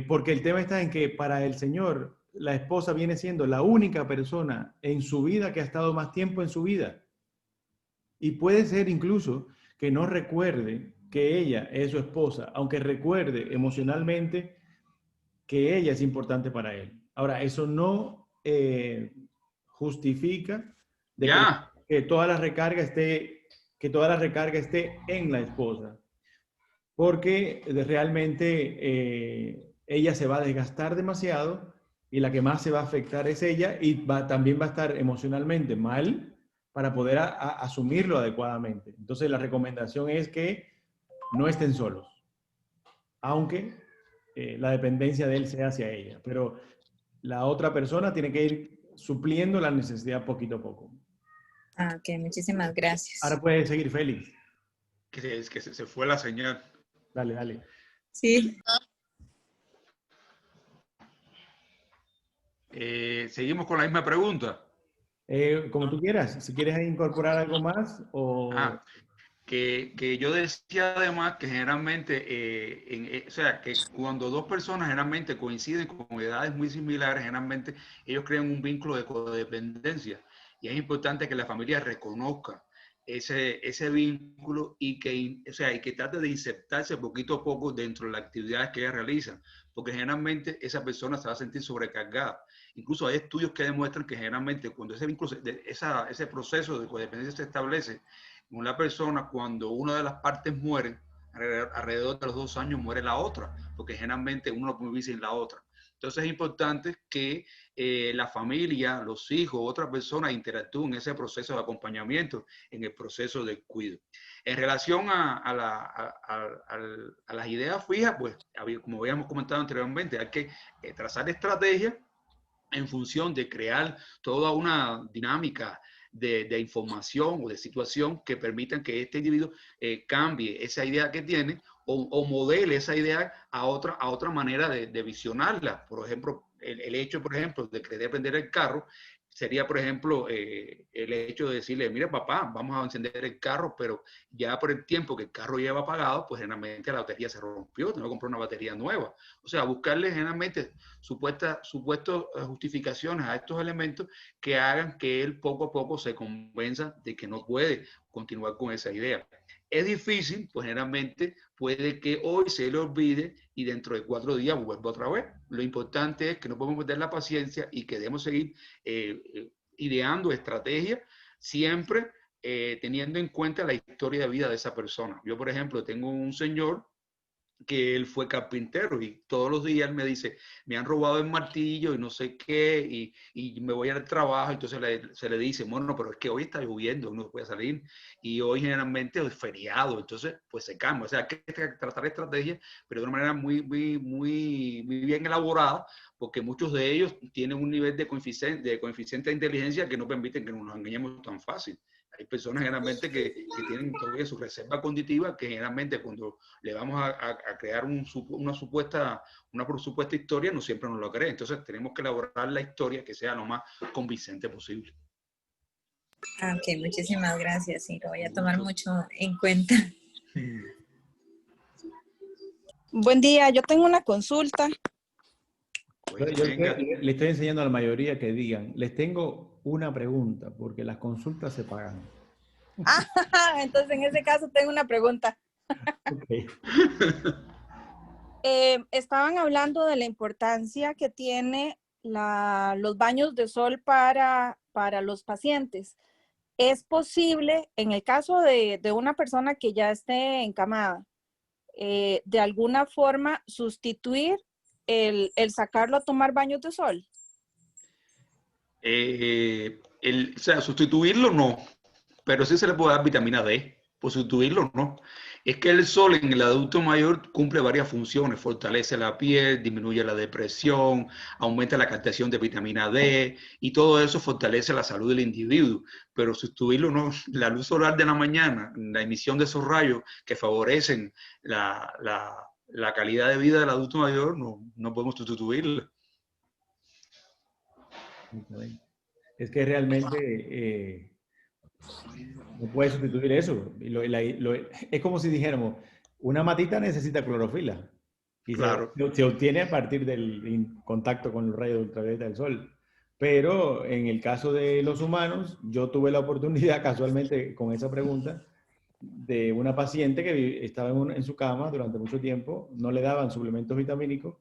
Porque el tema está en que para el señor, la esposa viene siendo la única persona en su vida que ha estado más tiempo en su vida. Y puede ser incluso que no recuerde que ella es su esposa, aunque recuerde emocionalmente que ella es importante para él. Ahora, eso no justifica de que toda la recarga esté que toda la recarga esté en la esposa, porque realmente ella se va a desgastar demasiado y la que más se va a afectar es ella y también va a estar emocionalmente mal para poder asumirlo adecuadamente. Entonces la recomendación es que no estén solos, aunque la dependencia de él sea hacia ella, pero la otra persona tiene que ir supliendo la necesidad poquito a poco. Ah, ok, muchísimas gracias. Ahora puede seguir, Félix. Que se fue la señal. Dale, dale. Sí. Seguimos con la misma pregunta. Como tú quieras, si quieres incorporar algo más o... Que yo decía además que generalmente, o sea, que cuando dos personas generalmente coinciden con edades muy similares, generalmente ellos crean un vínculo de codependencia. Y es importante que la familia reconozca ese vínculo y que, o sea, y que trate de insertarse poquito a poco dentro de las actividades que ellas realizan, porque generalmente esa persona se va a sentir sobrecargada. Incluso hay estudios que demuestran que generalmente cuando ese vínculo, ese proceso de codependencia se establece, una persona, cuando una de las partes muere, alrededor de los 2 años muere la otra, porque generalmente uno no puede vivir sin la otra. Entonces es importante que la familia, los hijos, otras personas interactúen en ese proceso de acompañamiento, en el proceso del cuidado. En relación a las ideas fijas, pues, como habíamos comentado anteriormente, hay que trazar estrategias en función de crear toda una dinámica de información o de situación que permitan que este individuo cambie esa idea que tiene o modele esa idea a otra manera de visionarla. Por ejemplo, el hecho, por ejemplo, de querer prender el carro sería, por ejemplo, el hecho de decirle, mira papá, vamos a encender el carro, pero ya por el tiempo que el carro lleva apagado, pues generalmente la batería se rompió, tengo que comprar una batería nueva. O sea, buscarle generalmente supuestas justificaciones a estos elementos que hagan que él poco a poco se convenza de que no puede continuar con esa idea. Es difícil, pues generalmente puede que hoy se le olvide y dentro de 4 días vuelva otra vez. Lo importante es que no podemos perder la paciencia y que debemos seguir ideando estrategias siempre teniendo en cuenta la historia de vida de esa persona. Yo, por ejemplo, tengo un señor que él fue carpintero y todos los días él me dice, me han robado el martillo y no sé qué, y me voy al trabajo, entonces se le dice, bueno, pero es que hoy está lloviendo, no puede salir, y hoy generalmente es feriado, entonces pues se cambia, o sea, hay que tratar estrategias, pero de una manera muy bien elaborada, porque muchos de ellos tienen un nivel de coeficiente de inteligencia que no permiten que nos engañemos tan fácil. Hay personas generalmente que tienen todavía su reserva cognitiva, que generalmente cuando le vamos a crear una supuesta historia, no siempre nos lo cree. Entonces tenemos que elaborar la historia que sea lo más convincente posible. Ok, muchísimas gracias. Sí, lo voy a tomar mucho en cuenta. Buen día, yo tengo una consulta. Yo le estoy enseñando a la mayoría que digan, les tengo una pregunta, porque las consultas se pagan. Entonces en ese caso tengo una pregunta. Okay. Estaban hablando de la importancia que tiene los baños de sol para los pacientes. ¿Es posible, en el caso de una persona que ya esté encamada, de alguna forma sustituir el sacarlo a tomar baños de sol? O sea, sustituirlo no, pero sí se le puede dar vitamina D. Por sustituirlo no. Es que el sol en el adulto mayor cumple varias funciones, fortalece la piel, disminuye la depresión, aumenta la captación de vitamina D y todo eso fortalece la salud del individuo, pero sustituirlo no. La luz solar de la mañana, la emisión de esos rayos que favorecen la calidad de vida del adulto mayor, no podemos sustituirla. Es que realmente no puede sustituir eso. Es como si dijéramos, una matita necesita clorofila y claro. se obtiene a partir del contacto con los rayos ultravioleta del sol. Pero en el caso de los humanos, yo tuve la oportunidad casualmente con esa pregunta de una paciente que estaba en su cama durante mucho tiempo, no le daban suplementos vitamínicos,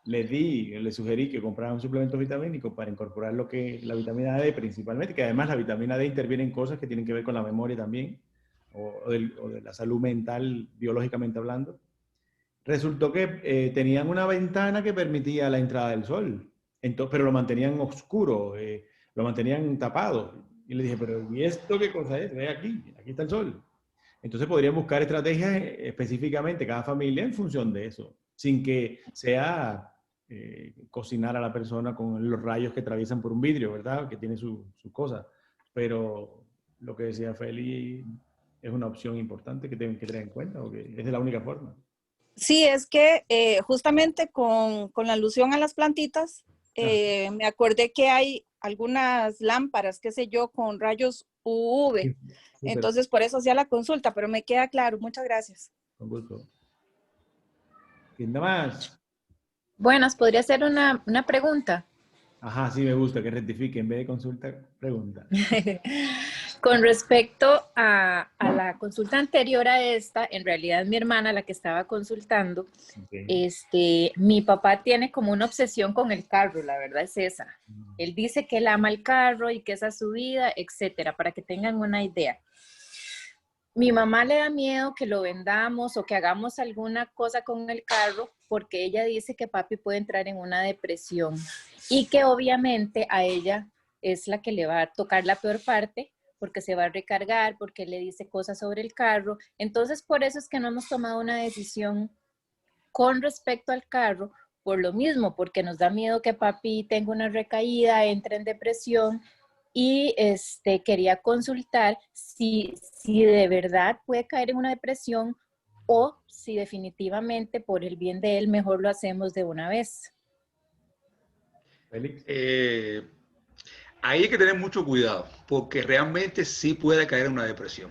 le sugerí que compraran suplementos vitamínicos para incorporar la vitamina D principalmente, que además la vitamina D interviene en cosas que tienen que ver con la memoria también, o de la salud mental, biológicamente hablando. Resultó que tenían una ventana que permitía la entrada del sol, entonces, pero lo mantenían oscuro, lo mantenían tapado. Y le dije, pero ¿y esto qué cosa es? Ve aquí, aquí está el sol. Entonces podrían buscar estrategias específicamente cada familia en función de eso, sin que sea cocinar a la persona con los rayos que atraviesan por un vidrio, ¿verdad? Que tiene sus cosas. Pero lo que decía Feli es una opción importante que tienen que tener en cuenta, porque es de la única forma. Sí, es que justamente con la alusión a las plantitas, me acordé que hay algunas lámparas, qué sé yo, con rayos UV. Sí, Entonces, por eso hacía la consulta, pero me queda claro. Muchas gracias. con gusto. ¿Quién más? Buenas, podría hacer una pregunta. Ajá, sí me gusta que rectifique. En vez de consulta, pregunta. Con respecto a la consulta anterior a esta, en realidad mi hermana, la que estaba consultando, mi papá tiene como una obsesión con el carro, la verdad es esa. Él dice que él ama el carro y que esa es su vida, etcétera, para que tengan una idea. Mi mamá le da miedo que lo vendamos o que hagamos alguna cosa con el carro porque ella dice que papi puede entrar en una depresión y que obviamente a ella es la que le va a tocar la peor parte porque se va a recargar, porque le dice cosas sobre el carro. Entonces, por eso es que no hemos tomado una decisión con respecto al carro, por lo mismo, porque nos da miedo que papi tenga una recaída, entre en depresión. Y quería consultar si de verdad puede caer en una depresión o si definitivamente por el bien de él mejor lo hacemos de una vez. Félix. Ahí hay que tener mucho cuidado, porque realmente sí puede caer en una depresión.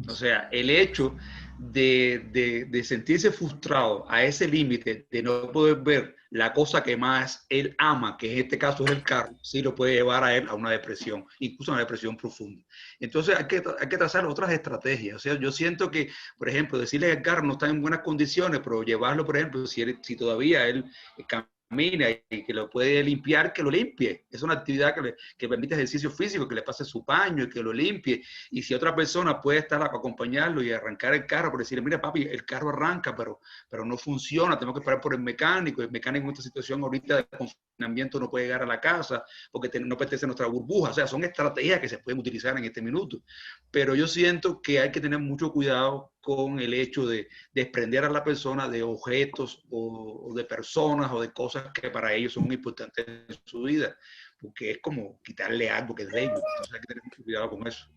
O sea, el hecho de sentirse frustrado a ese límite, de no poder ver la cosa que más él ama, que en este caso es el carro, sí lo puede llevar a él a una depresión, incluso a una depresión profunda. Entonces hay que trazar otras estrategias. O sea, yo siento que, por ejemplo, decirle que el carro no está en buenas condiciones, pero llevarlo, por ejemplo, si todavía él camina y que lo puede limpiar, que lo limpie. Es una actividad que permite ejercicio físico, que le pase su paño y que lo limpie. Y si otra persona puede estar a acompañarlo y arrancar el carro, por decirle, mira papi, el carro arranca, pero no funciona, tengo que esperar por el mecánico en esta situación ahorita de confinamiento no puede llegar a la casa porque no pertenece a nuestra burbuja. O sea, son estrategias que se pueden utilizar en este minuto. Pero yo siento que hay que tener mucho cuidado con el hecho de desprender a la persona de objetos o de personas o de cosas que para ellos son muy importantes en su vida, porque es como quitarle algo que es de ellos. Entonces hay que tener mucho cuidado con eso.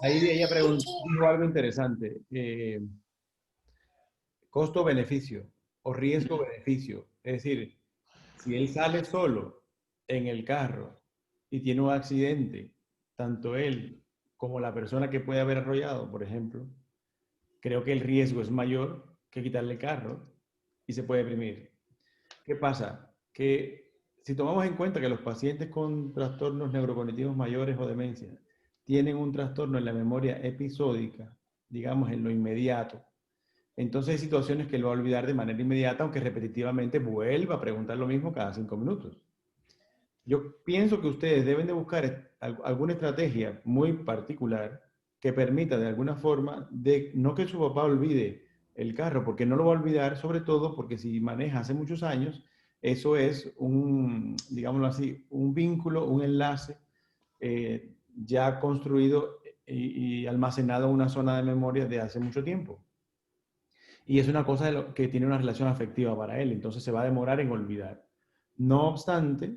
Ahí ella dijo algo interesante. Costo-beneficio o riesgo-beneficio. Es decir, si él sale solo en el carro y tiene un accidente, tanto él como la persona que puede haber arrollado, por ejemplo, creo que el riesgo es mayor que quitarle el carro y se puede deprimir. ¿Qué pasa? Que si tomamos en cuenta que los pacientes con trastornos neurocognitivos mayores o demencia tienen un trastorno en la memoria episódica, digamos en lo inmediato, entonces hay situaciones que él va a olvidar de manera inmediata, aunque repetitivamente vuelva a preguntar lo mismo cada 5 minutos. Yo pienso que ustedes deben de buscar alguna estrategia muy particular que permita de alguna forma, no que su papá olvide el carro, porque no lo va a olvidar, sobre todo porque si maneja hace muchos años, eso es digámoslo así, un vínculo, un enlace ya construido y almacenado en una zona de memoria de hace mucho tiempo. Y es una cosa que tiene una relación afectiva para él, entonces se va a demorar en olvidar. No obstante,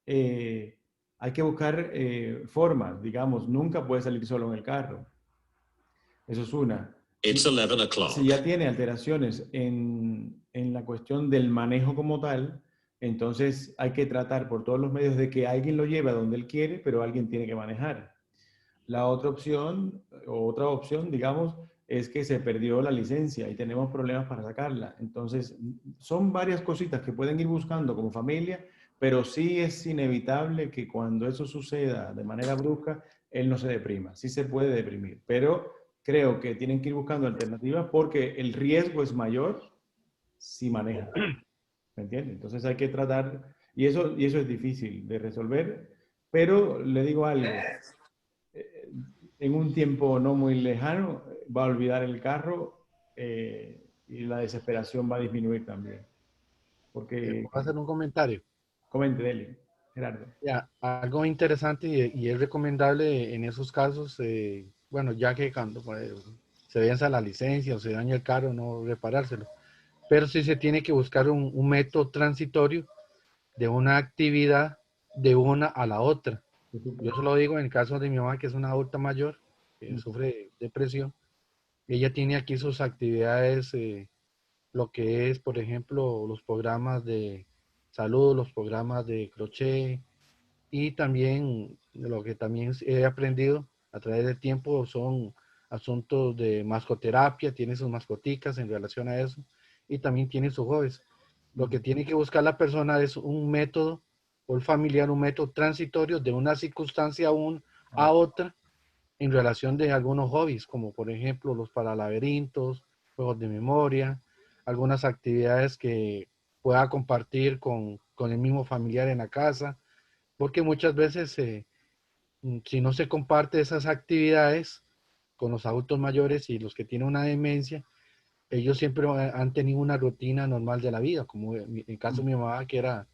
hay que buscar formas, digamos, nunca puede salir solo en el carro. Eso es una. It's 11 o'clock. Si ya tiene alteraciones en la cuestión del manejo como tal, entonces hay que tratar por todos los medios de que alguien lo lleve a donde él quiere, pero alguien tiene que manejar. La otra opción, digamos, es que se perdió la licencia y tenemos problemas para sacarla. Entonces, son varias cositas que pueden ir buscando como familia, pero sí es inevitable que cuando eso suceda de manera brusca, él no se deprima. Sí se puede deprimir, pero creo que tienen que ir buscando alternativas porque el riesgo es mayor si maneja. ¿Me entiendes? Entonces hay que tratar, y eso es difícil de resolver, pero le digo algo. en un tiempo no muy lejano va a olvidar el carro y la desesperación va a disminuir también. Porque, ¿Puedo hacer un comentario? comente, dele, Gerardo. Ya, algo interesante y es recomendable en esos casos, bueno, ya que cuando se vence la licencia o se daña el carro, no reparárselo. Pero sí se tiene que buscar un método transitorio de una actividad de una a la otra. Yo se lo digo en el caso de mi mamá, que es una adulta mayor, que sufre depresión. Ella tiene aquí sus actividades, lo que es, por ejemplo, los programas de salud, los programas de crochet, y también lo que también he aprendido a través del tiempo son asuntos de mascoterapia, tiene sus mascoticas en relación a eso, y también tiene sus hobbies. Lo que tiene que buscar la persona es un método, o el familiar, un método transitorio de una circunstancia a otra en relación de algunos hobbies, como por ejemplo los paralaberintos, juegos de memoria, algunas actividades que pueda compartir con el mismo familiar en la casa, porque muchas veces si no se comparte esas actividades con los adultos mayores y los que tienen una demencia, ellos siempre han tenido una rutina normal de la vida, como en el caso de mi mamá, que era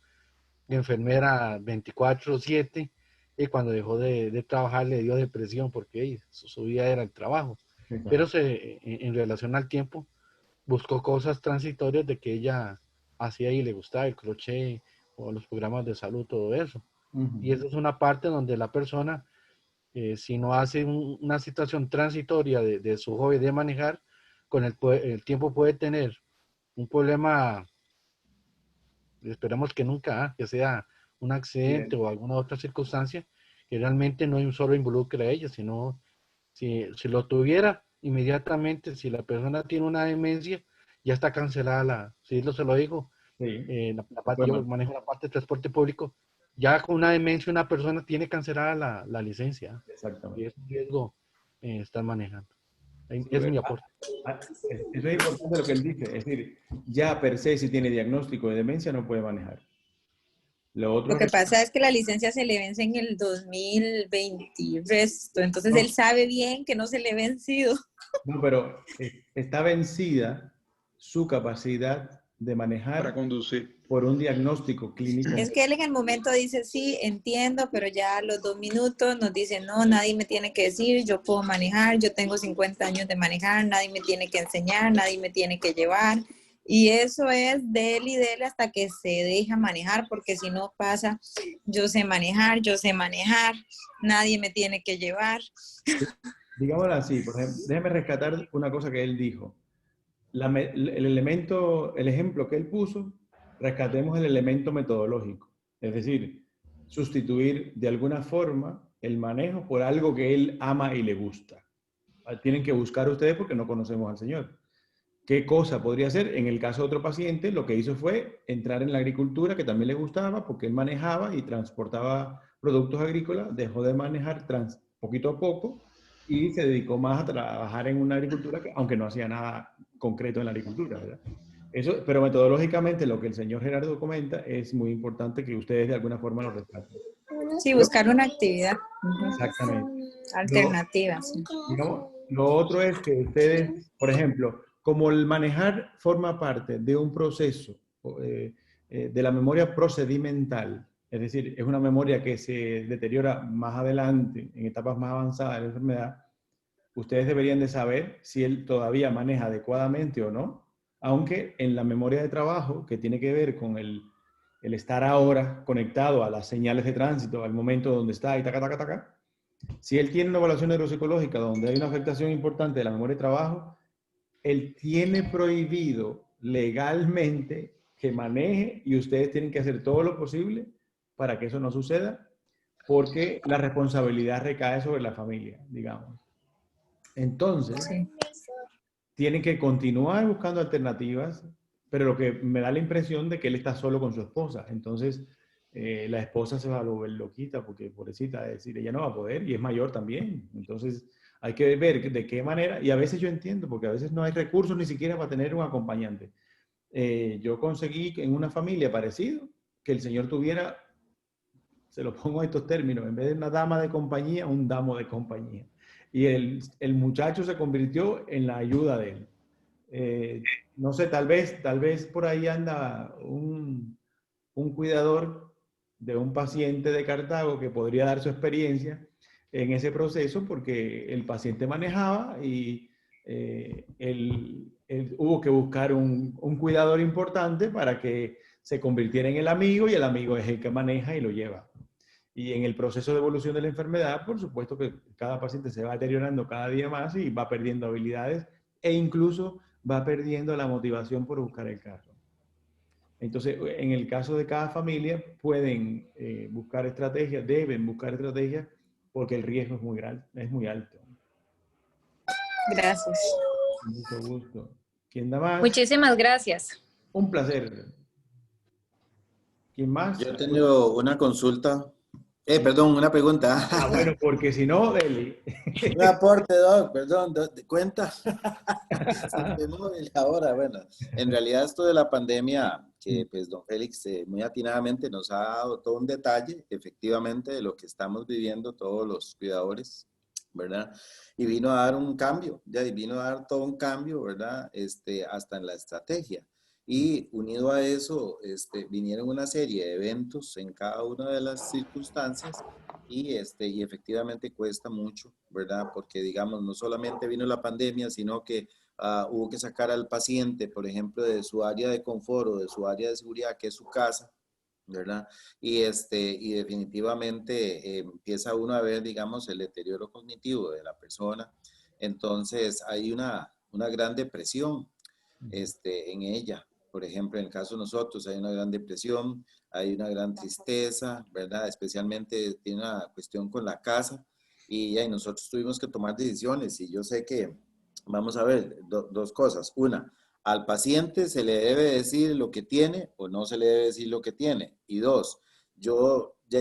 enfermera 24/7, y cuando dejó de trabajar le dio depresión porque su vida era el trabajo. Pero en relación al tiempo, buscó cosas transitorias de que ella hacía y le gustaba, el crochet o los programas de salud, todo eso. Y esa es una parte donde la persona, si no hace una situación transitoria de su hobby de manejar, con el tiempo puede tener un problema, esperamos que nunca, que sea un accidente o alguna otra circunstancia, que realmente no solo involucre a ella, sino si lo tuviera inmediatamente, si la persona tiene una demencia, ya está cancelada si se lo digo, yo manejo la parte de transporte público, ya con una demencia una persona tiene cancelada la licencia. Exactamente. Y es un riesgo estar manejando. Es mi aporte. Eso es importante lo que él dice, es decir, ya per se si tiene diagnóstico de demencia no puede manejar. Lo que pasa es que la licencia se le vence en el 2020 resto, entonces él sabe bien que no se le ha vencido. No, pero está vencida su capacidad de manejar para conducir por un diagnóstico clínico. Es que él en el momento dice, sí, entiendo, pero ya a los 2 minutos nos dice, no, nadie me tiene que decir, yo puedo manejar, yo tengo 50 años de manejar, nadie me tiene que enseñar, nadie me tiene que llevar. Y eso es de él y de él hasta que se deja manejar, porque si no pasa, yo sé manejar, nadie me tiene que llevar. Digámoslo así, por ejemplo, déjeme rescatar una cosa que él dijo. El ejemplo que él puso, rescatemos el elemento metodológico. Es decir, sustituir de alguna forma el manejo por algo que él ama y le gusta. Tienen que buscar ustedes porque no conocemos al Señor. ¿Qué cosa podría ser? En el caso de otro paciente, lo que hizo fue entrar en la agricultura, que también le gustaba, porque él manejaba y transportaba productos agrícolas, dejó de manejar poquito a poco y se dedicó más a trabajar en una agricultura, aunque no hacía nada concreto en la agricultura, ¿verdad? Eso, pero metodológicamente lo que el señor Gerardo comenta es muy importante que ustedes de alguna forma lo rescaten. Sí, buscar una actividad. Exactamente. Alternativa. Digamos, lo otro es que ustedes, por ejemplo, como el manejar forma parte de un proceso de la memoria procedimental, es decir, es una memoria que se deteriora más adelante, en etapas más avanzadas de la enfermedad, ustedes deberían de saber si él todavía maneja adecuadamente o no, aunque en la memoria de trabajo, que tiene que ver con el estar ahora conectado a las señales de tránsito, al momento donde está y taca, taca, taca, si él tiene una evaluación neuropsicológica donde hay una afectación importante de la memoria de trabajo, él tiene prohibido legalmente que maneje y ustedes tienen que hacer todo lo posible para que eso no suceda, porque la responsabilidad recae sobre la familia, digamos. Entonces, tienen que continuar buscando alternativas, pero lo que me da la impresión de que él está solo con su esposa. Entonces, la esposa se va a volver loquita porque, pobrecita, es decir, ella no va a poder y es mayor también. Entonces, hay que ver de qué manera, y a veces yo entiendo, porque a veces no hay recursos ni siquiera para tener un acompañante. Yo conseguí en una familia parecido que el señor tuviera, se lo pongo a estos términos, en vez de una dama de compañía, un damo de compañía. y el muchacho se convirtió en la ayuda de él. No sé, tal vez por ahí anda un cuidador de un paciente de Cartago que podría dar su experiencia en ese proceso, porque el paciente manejaba y él hubo que buscar un cuidador importante para que se convirtiera en el amigo, y el amigo es el que maneja y lo lleva. Y en el proceso de evolución de la enfermedad, por supuesto que cada paciente se va deteriorando cada día más y va perdiendo habilidades e incluso va perdiendo la motivación por buscar el carro. Entonces, en el caso de cada familia, pueden buscar estrategias, deben buscar estrategias, porque el riesgo es muy alto. Gracias. Mucho gusto. ¿Quién da más? Muchísimas gracias. Un placer. ¿Quién más? Yo tengo una consulta. Perdón, una pregunta. Ah, bueno, porque si no, Deli. Un aporte, Doc, perdón, ¿de cuenta? Ahora, bueno, en realidad esto de la pandemia, que pues don Félix muy atinadamente nos ha dado todo un detalle, efectivamente, de lo que estamos viviendo todos los cuidadores, ¿verdad? Y vino a dar un cambio, ya vino a dar todo un cambio, ¿verdad? Hasta en la estrategia. Y unido a eso, vinieron una serie de eventos en cada una de las circunstancias y efectivamente cuesta mucho, ¿verdad? Porque, digamos, no solamente vino la pandemia, sino que hubo que sacar al paciente, por ejemplo, de su área de confort o de su área de seguridad, que es su casa, ¿verdad? Y definitivamente empieza uno a ver, digamos, el deterioro cognitivo de la persona. Entonces, hay una gran depresión en ella. Por ejemplo, en el caso de nosotros hay una gran depresión, hay una gran tristeza, ¿verdad? Especialmente tiene una cuestión con la casa y nosotros tuvimos que tomar decisiones y yo sé que, vamos a ver, dos cosas. Una, al paciente se le debe decir lo que tiene o no se le debe decir lo que tiene. Y dos, yo ya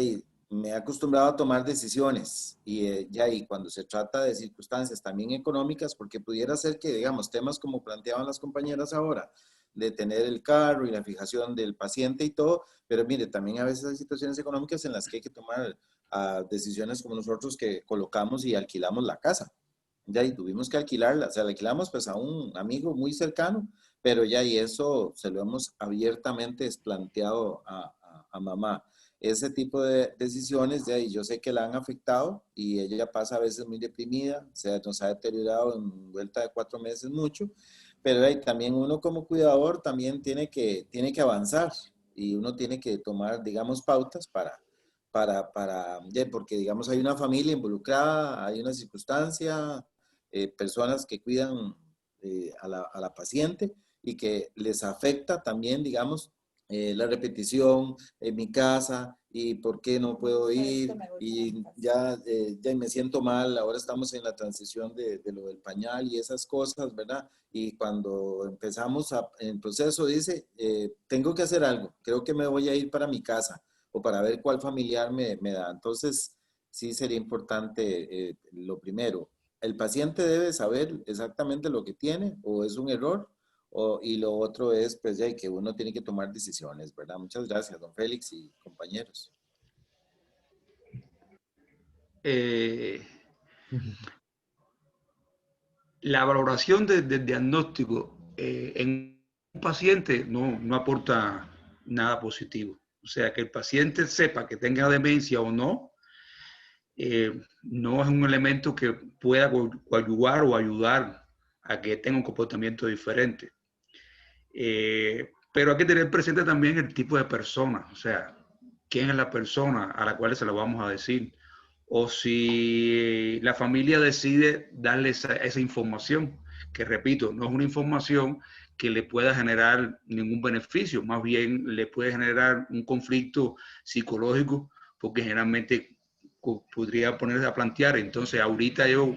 me he acostumbrado a tomar decisiones y cuando se trata de circunstancias también económicas, porque pudiera ser que, digamos, temas como planteaban las compañeras ahora, de tener el carro y la fijación del paciente y todo, pero mire, también a veces hay situaciones económicas en las que hay que tomar decisiones como nosotros que colocamos y alquilamos la casa. Ya, y tuvimos que alquilarla, o sea, la alquilamos pues a un amigo muy cercano, pero ya, y eso se lo hemos abiertamente planteado a mamá. Ese tipo de decisiones, ya, y yo sé que la han afectado y ella pasa a veces muy deprimida, o sea, nos ha deteriorado en vuelta de 4 meses mucho, pero también uno como cuidador también tiene que avanzar y uno tiene que tomar, digamos, pautas porque digamos hay una familia involucrada, hay una circunstancia, personas que cuidan a la paciente y que les afecta también, digamos, la repetición en mi casa y por qué no puedo ir y ya me siento mal, ahora estamos en la transición de lo del pañal y esas cosas, ¿verdad? Y cuando empezamos en el proceso dice, tengo que hacer algo, creo que me voy a ir para mi casa o para ver cuál familiar me da. Entonces, sí sería importante lo primero. El paciente debe saber exactamente lo que tiene o es un error y lo otro es, pues, ya que uno tiene que tomar decisiones, ¿verdad? Muchas gracias, don Félix y compañeros. La valoración del diagnóstico en un paciente no aporta nada positivo. O sea, que el paciente sepa que tenga demencia o no, no es un elemento que pueda coadyuvar o ayudar a que tenga un comportamiento diferente. Pero hay que tener presente también el tipo de persona, o sea, quién es la persona a la cual se lo vamos a decir, o si la familia decide darle esa información, que repito, no es una información que le pueda generar ningún beneficio, más bien le puede generar un conflicto psicológico, porque generalmente podría ponerse a plantear, entonces ahorita yo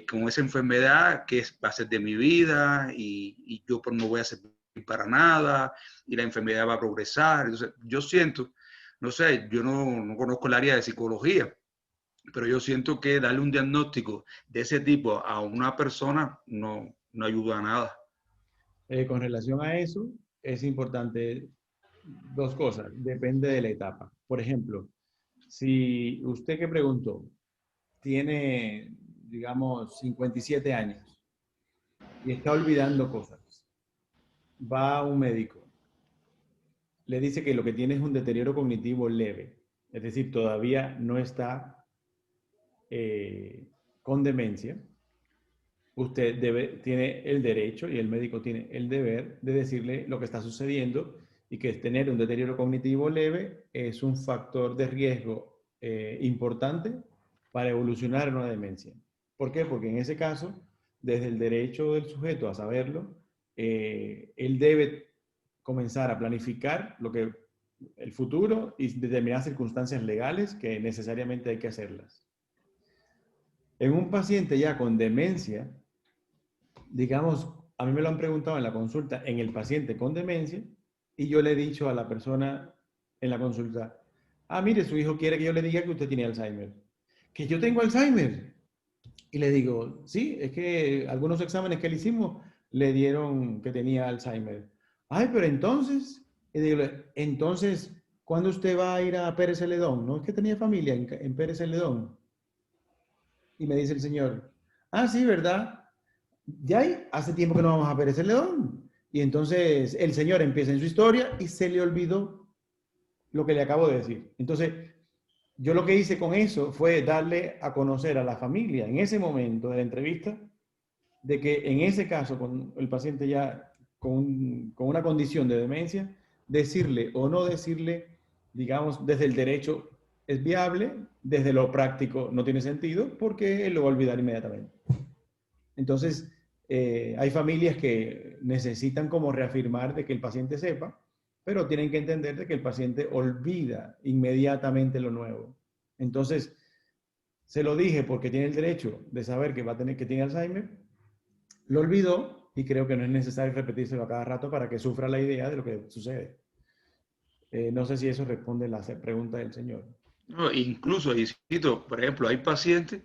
con esa enfermedad, ¿qué va a ser de mi vida? Y yo no voy a servir para nada, y la enfermedad va a progresar. Entonces yo siento, no sé, yo no conozco el área de psicología, pero yo siento que darle un diagnóstico de ese tipo a una persona no ayuda a nada. Con relación a eso, es importante dos cosas, depende de la etapa. Por ejemplo, si usted que preguntó tiene digamos, 57 años y está olvidando cosas. Va a un médico, le dice que lo que tiene es un deterioro cognitivo leve, es decir, todavía no está con demencia. Usted tiene el derecho y el médico tiene el deber de decirle lo que está sucediendo y que tener un deterioro cognitivo leve es un factor de riesgo importante para evolucionar en una demencia. ¿Por qué? Porque en ese caso, desde el derecho del sujeto a saberlo, él debe comenzar a planificar el futuro y determinadas circunstancias legales que necesariamente hay que hacerlas. En un paciente ya con demencia, digamos, a mí me lo han preguntado en la consulta, en el paciente con demencia, y yo le he dicho a la persona en la consulta, mire, su hijo quiere que yo le diga que usted tiene Alzheimer. ¿Que yo tengo Alzheimer? Y le digo, sí, es que algunos exámenes que le hicimos le dieron que tenía Alzheimer. Ay, pero entonces, y digo, entonces, ¿cuándo usted va a ir a Pérez Celedón? ¿No es que tenía familia en Pérez Celedón? Y me dice el señor, sí, ¿verdad? Ya hace tiempo que no vamos a Pérez Celedón. Y entonces el señor empieza en su historia y se le olvidó lo que le acabo de decir. Entonces, yo lo que hice con eso fue darle a conocer a la familia en ese momento de la entrevista de que en ese caso, con el paciente ya con una condición de demencia, decirle o no decirle, digamos, desde el derecho es viable, desde lo práctico no tiene sentido porque él lo va a olvidar inmediatamente. Entonces, hay familias que necesitan como reafirmar de que el paciente sepa, pero tienen que entender de que el paciente olvida inmediatamente lo nuevo. Entonces, se lo dije porque tiene el derecho de saber que va a tener que tiene Alzheimer, lo olvidó y creo que no es necesario repetírselo a cada rato para que sufra la idea de lo que sucede. No sé si eso responde a la pregunta del señor. No, incluso, Isito, por ejemplo, hay pacientes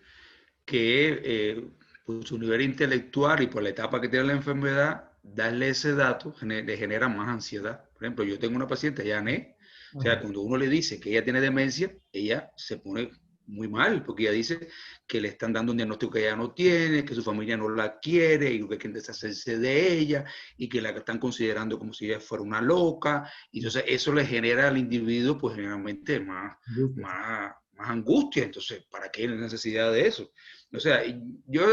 que por su nivel intelectual y por la etapa que tiene la enfermedad, darle ese dato le genera más ansiedad. Por ejemplo, yo tengo una paciente, Janet, o sea, cuando uno le dice que ella tiene demencia, ella se pone muy mal, porque ella dice que le están dando un diagnóstico que ella no tiene, que su familia no la quiere, y que quieren deshacerse de ella, y que la están considerando como si ella fuera una loca, y entonces eso le genera al individuo, pues generalmente más angustia. Entonces, ¿para qué la necesidad de eso? O sea, yo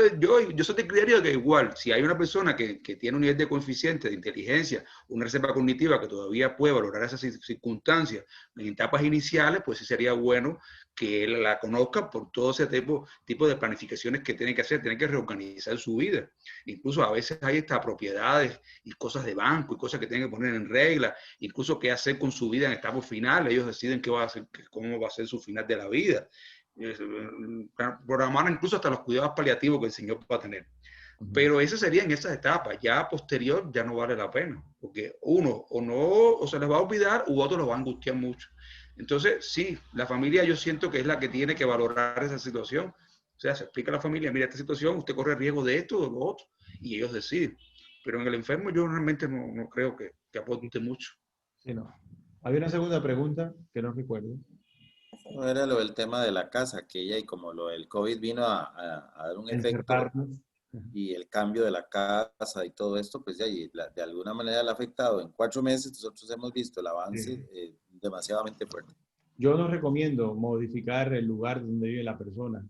soy de criterio que igual, si hay una persona que tiene un nivel de coeficiente de inteligencia, una reserva cognitiva que todavía puede valorar esas circunstancias en etapas iniciales, pues sí sería bueno que él la conozca por todo ese tipo de planificaciones que tiene que hacer, tiene que reorganizar su vida. Incluso a veces hay estas propiedades y cosas de banco y cosas que tienen que poner en regla, incluso qué hacer con su vida en etapas finales. Ellos deciden qué va a hacer, cómo va a ser su final de la vida. Programar incluso hasta los cuidados paliativos que el señor va a tener. Pero ese sería en esas etapas. Ya posterior ya no vale la pena, porque uno o se les va a olvidar u otro lo va a angustiar mucho. Entonces, sí, la familia yo siento que es la que tiene que valorar esa situación. O sea, se explica a la familia, mira, esta situación, usted corre riesgo de esto o de lo otro, y ellos deciden. Pero en el enfermo yo realmente no creo que aporte mucho. Sí, no. Había una segunda pregunta que no recuerdo. No era lo del tema de la casa, que ella y como lo del COVID vino a dar un efecto y el cambio de la casa y todo esto, pues ya de alguna manera le ha afectado. En 4 meses nosotros hemos visto el avance demasiadamente fuerte. Yo no recomiendo modificar el lugar donde vive la persona.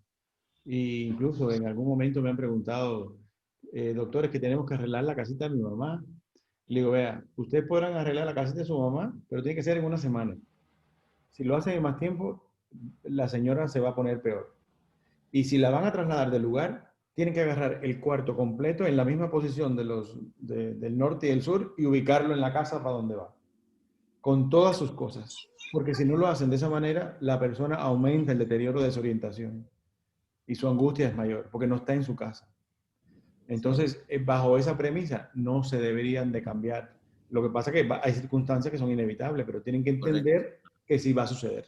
E incluso en algún momento me han preguntado, doctores, que tenemos que arreglar la casita de mi mamá. Le digo, vea, ustedes podrán arreglar la casita de su mamá, pero tiene que ser en una semana. Si lo hacen en más tiempo, la señora se va a poner peor. Y si la van a trasladar del lugar, tienen que agarrar el cuarto completo en la misma posición del norte y el sur y ubicarlo en la casa para donde va, con todas sus cosas. Porque si no lo hacen de esa manera, la persona aumenta el deterioro de desorientación y su angustia es mayor, porque no está en su casa. Entonces, bajo esa premisa, no se deberían de cambiar. Lo que pasa es que hay circunstancias que son inevitables, pero tienen que entender que sí va a suceder.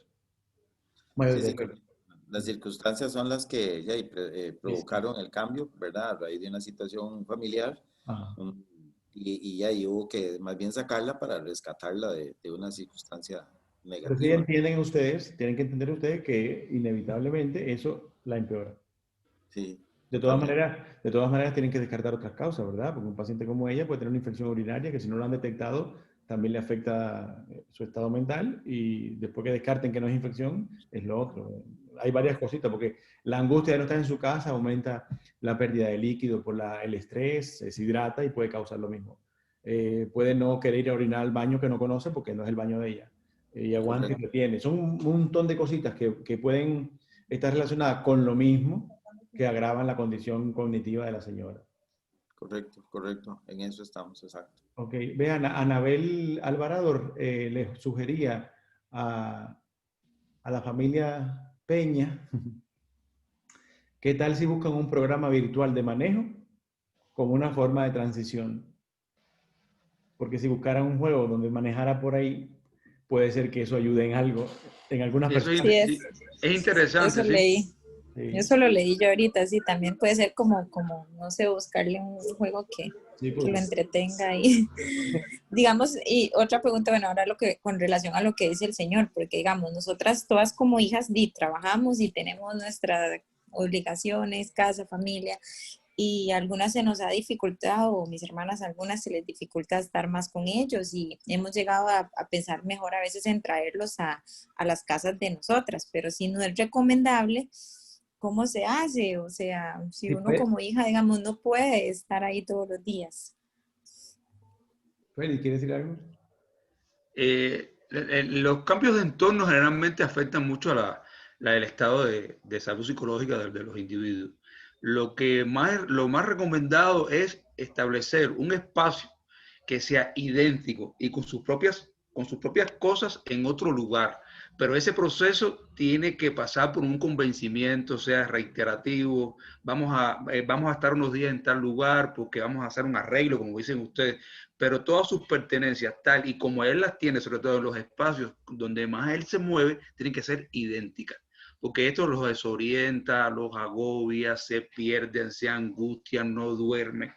Sí, las circunstancias son las que provocaron el cambio, ¿verdad? A raíz de una situación familiar. Y ahí hubo que más bien sacarla para rescatarla de una circunstancia negativa. Pero sí entienden ustedes, tienen que entender ustedes que inevitablemente eso la empeora. Sí. De todas maneras tienen que descartar otras causas, ¿verdad? Porque un paciente como ella puede tener una infección urinaria que si no lo han detectado también le afecta su estado mental y después que descarten que no es infección es lo otro. Hay varias cositas porque la angustia de no estar en su casa aumenta la pérdida de líquido por el estrés, se deshidrata y puede causar lo mismo. Puede no querer ir a orinar al baño que no conoce porque no es el baño de ella. Y aguante Correcto. que tiene. Son un montón de cositas que pueden estar relacionadas con lo mismo que agravan la condición cognitiva de la señora. Correcto, correcto. En eso estamos, exacto. Ok, vean, Anabel Alvarado les sugería a la familia Peña, ¿qué tal si buscan un programa virtual de manejo como una forma de transición? Porque si buscaran un juego donde manejara por ahí, puede ser que eso ayude en algo, en algunas Eso personas. Sí, es interesante, eso ¿sí? leí. Sí, Eso lo leí yo ahorita, sí, también puede ser como, no sé, buscarle un juego que sí, lo porque entretenga y digamos, y otra pregunta, bueno, ahora con relación a lo que dice el señor, porque digamos, nosotras todas como hijas trabajamos y tenemos nuestras obligaciones, casa, familia, y algunas se nos ha dificultado, o mis hermanas algunas se les dificulta estar más con ellos y hemos llegado a pensar mejor a veces en traerlos a las casas de nosotras, pero si no es recomendable, ¿cómo se hace? O sea, si sí, uno como hija, digamos, no puede estar ahí todos los días. Félix, ¿quieres decir algo? Los cambios de entorno generalmente afectan mucho a el estado de salud psicológica de los individuos. Lo más recomendado es establecer un espacio que sea idéntico y con sus propias cosas en otro lugar. Pero ese proceso tiene que pasar por un convencimiento, sea reiterativo. Vamos a estar unos días en tal lugar porque vamos a hacer un arreglo, como dicen ustedes. Pero todas sus pertenencias, tal y como él las tiene, sobre todo en los espacios donde más él se mueve, tienen que ser idénticas. Porque esto los desorienta, los agobia, se pierden, se angustian, no duermen.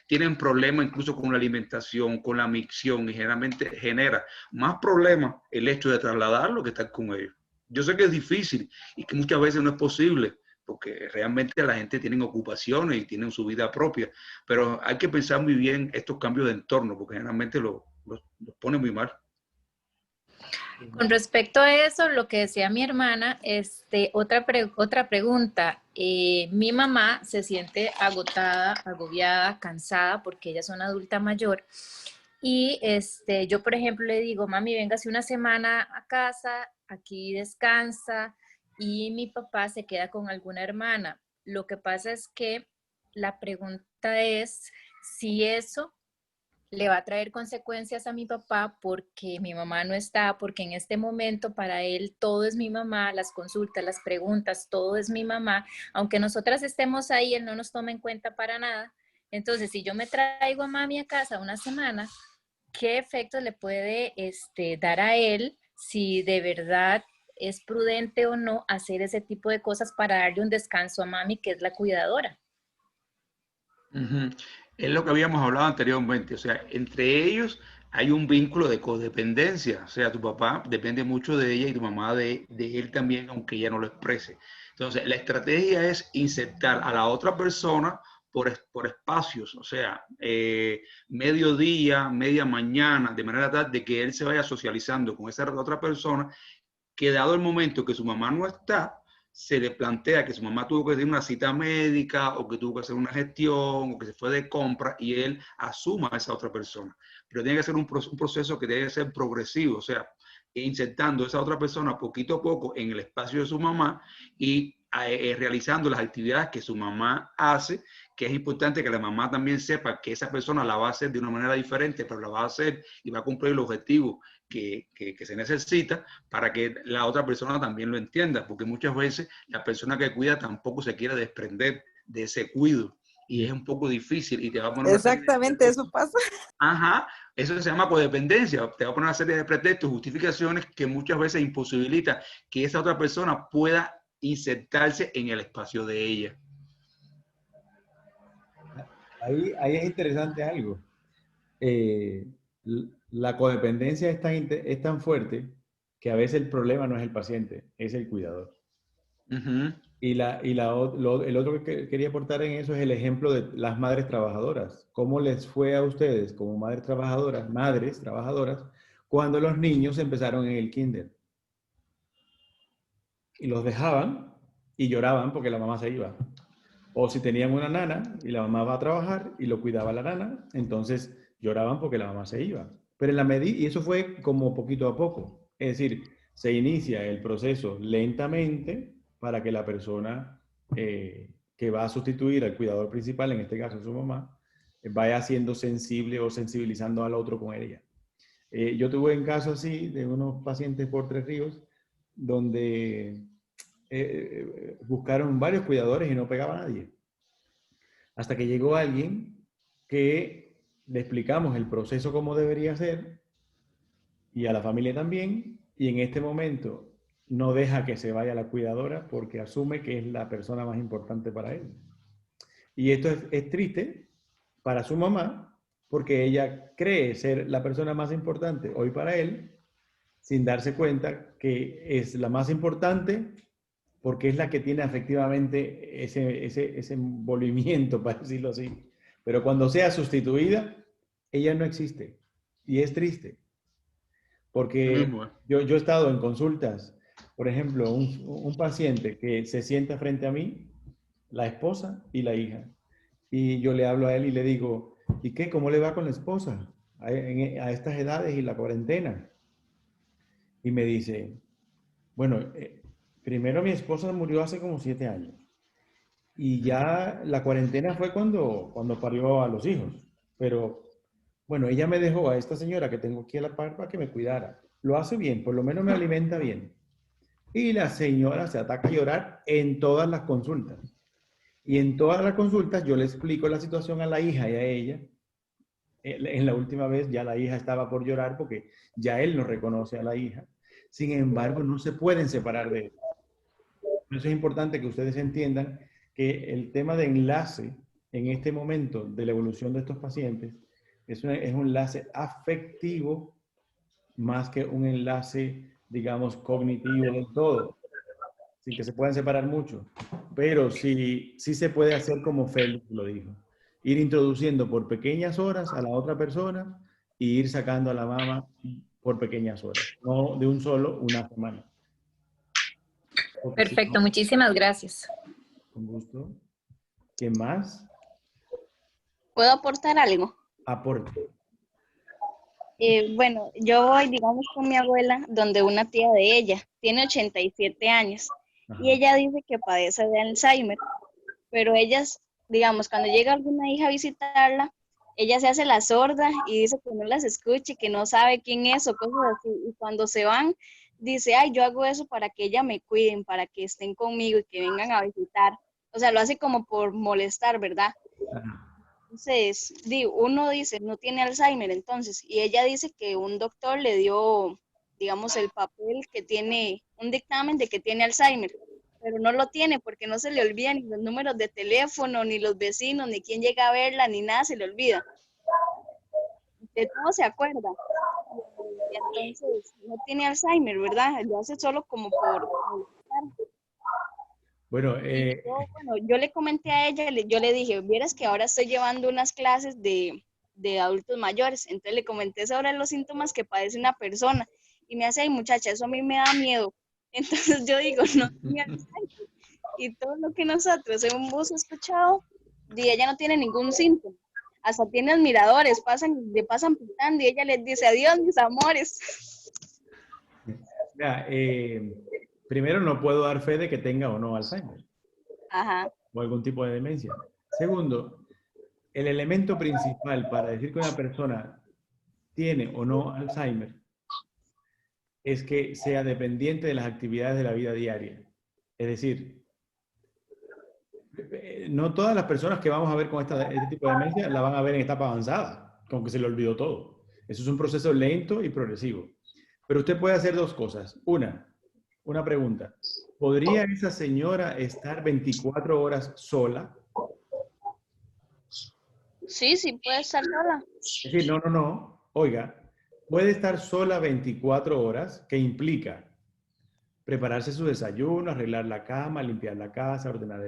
Tienen problemas incluso con la alimentación, con la micción y generalmente genera más problemas el hecho de trasladarlo que estar con ellos. Yo sé que es difícil y que muchas veces no es posible porque realmente la gente tiene ocupaciones y tienen su vida propia, pero hay que pensar muy bien estos cambios de entorno porque generalmente los pone muy mal. Con respecto a eso, lo que decía mi hermana, otra pregunta. Mi mamá se siente agotada, agobiada, cansada, porque ella es una adulta mayor. Y yo, por ejemplo, le digo, mami, véngase una semana a casa, aquí descansa, y mi papá se queda con alguna hermana. Lo que pasa es que la pregunta es si eso le va a traer consecuencias a mi papá porque mi mamá no está, porque en este momento para él todo es mi mamá, las consultas, las preguntas, todo es mi mamá. Aunque nosotras estemos ahí, él no nos toma en cuenta para nada. Entonces, si yo me traigo a mami a casa una semana, ¿qué efectos le puede dar a él si de verdad es prudente o no hacer ese tipo de cosas para darle un descanso a mami, que es la cuidadora? Uh-huh. Es lo que habíamos hablado anteriormente, o sea, entre ellos hay un vínculo de codependencia, o sea, tu papá depende mucho de ella y tu mamá de él también, aunque ella no lo exprese. Entonces, la estrategia es insertar a la otra persona por espacios, o sea, mediodía, media mañana, de manera tal de que él se vaya socializando con esa otra persona, que dado el momento que su mamá no está, se le plantea que su mamá tuvo que hacer una cita médica o que tuvo que hacer una gestión o que se fue de compra y él asuma a esa otra persona. Pero tiene que ser un proceso que debe ser progresivo, o sea, insertando a esa otra persona poquito a poco en el espacio de su mamá y realizando las actividades que su mamá hace, que es importante que la mamá también sepa que esa persona la va a hacer de una manera diferente, pero la va a hacer y va a cumplir el objetivo que se necesita para que la otra persona también lo entienda, porque muchas veces la persona que cuida tampoco se quiere desprender de ese cuido y es un poco difícil y te va a poner una serie de Exactamente, eso pasa. Ajá, eso se llama codependencia, te va a poner una serie de pretextos, justificaciones que muchas veces imposibilita que esa otra persona pueda insertarse en el espacio de ella. Ahí es interesante algo. La codependencia es tan fuerte que a veces el problema no es el paciente, es el cuidador. Uh-huh. El otro que quería aportar en eso es el ejemplo de las madres trabajadoras. ¿Cómo les fue a ustedes como madres trabajadoras, cuando los niños empezaron en el kinder? Y los dejaban y lloraban porque la mamá se iba. O si tenían una nana y la mamá va a trabajar y lo cuidaba la nana, entonces lloraban porque la mamá se iba. Pero en la medida, y eso fue como poquito a poco. Es decir, se inicia el proceso lentamente para que la persona que va a sustituir al cuidador principal, en este caso su mamá, vaya siendo sensible o sensibilizando al otro con ella. Yo tuve un caso así de unos pacientes por Tres Ríos donde buscaron varios cuidadores y no pegaba a nadie. Hasta que llegó alguien que le explicamos el proceso como debería ser y a la familia también, y en este momento no deja que se vaya la cuidadora porque asume que es la persona más importante para él. Y esto es triste para su mamá porque ella cree ser la persona más importante hoy para él sin darse cuenta que es la más importante porque es la que tiene efectivamente ese envolvimiento, para decirlo así. Pero cuando sea sustituida, ella no existe. Y es triste. Porque yo he estado en consultas, por ejemplo, un paciente que se sienta frente a mí, la esposa y la hija. Y yo le hablo a él y le digo, ¿y qué? ¿Cómo le va con la esposa a estas edades y la cuarentena? Y me dice, bueno, primero mi esposa murió hace como 7 años. Y ya la cuarentena fue cuando parió a los hijos. Pero, bueno, ella me dejó a esta señora que tengo aquí a la par para que me cuidara. Lo hace bien, por lo menos me alimenta bien. Y la señora se ataca a llorar en todas las consultas. Y en todas las consultas yo le explico la situación a la hija y a ella. En la última vez ya la hija estaba por llorar porque ya él no reconoce a la hija. Sin embargo, no se pueden separar de él. Por eso es importante que ustedes entiendan que el tema de enlace en este momento de la evolución de estos pacientes es un enlace afectivo más que un enlace, digamos, cognitivo del todo, sin que se puedan separar mucho. Pero sí se puede hacer como Félix lo dijo. Ir introduciendo por pequeñas horas a la otra persona y ir sacando a la mamá por pequeñas horas, no de un solo una semana. Perfecto, si no, muchísimas gracias. Con gusto. ¿Quién más? ¿Puedo aportar algo? Aporte. Bueno, yo voy, digamos, con mi abuela, donde una tía de ella tiene 87 años. Ajá. Y ella dice que padece de Alzheimer, pero ellas, digamos, cuando llega alguna hija a visitarla, ella se hace la sorda y dice que no las escuche, que no sabe quién es o cosas así. Y cuando se van, dice, ay, yo hago eso para que ella me cuiden, para que estén conmigo y que vengan a visitar. O sea, lo hace como por molestar, ¿verdad? Ajá. Entonces, uno dice, no tiene Alzheimer, entonces, y ella dice que un doctor le dio, digamos, el papel que tiene, un dictamen de que tiene Alzheimer, pero no lo tiene porque no se le olvidan ni los números de teléfono, ni los vecinos, ni quién llega a verla, ni nada se le olvida. De todo se acuerda. Y entonces, no tiene Alzheimer, ¿verdad? Lo hace solo como por... Bueno, yo le comenté a ella, yo le dije, vieras que ahora estoy llevando unas clases de adultos mayores, entonces le comenté sobre los síntomas que padece una persona, y me hace, ay muchacha, eso a mí me da miedo, entonces yo digo, no tiene Alzheimer, y todo lo que nosotros hemos escuchado, ella no tiene ningún síntoma, hasta tiene admiradores, le pasan pitando, y ella les dice, adiós mis amores. Ya, primero, no puedo dar fe de que tenga o no Alzheimer. Ajá. O algún tipo de demencia. Segundo, el elemento principal para decir que una persona tiene o no Alzheimer es que sea dependiente de las actividades de la vida diaria. Es decir, no todas las personas que vamos a ver con este tipo de demencia la van a ver en etapa avanzada, con que se le olvidó todo. Eso es un proceso lento y progresivo. Pero usted puede hacer dos cosas. Una pregunta. ¿Podría esa señora estar 24 horas sola? Sí, puede estar sola. Es decir, no. Oiga, puede estar sola 24 horas, que implica, prepararse su desayuno, arreglar la cama, limpiar la casa, ordenar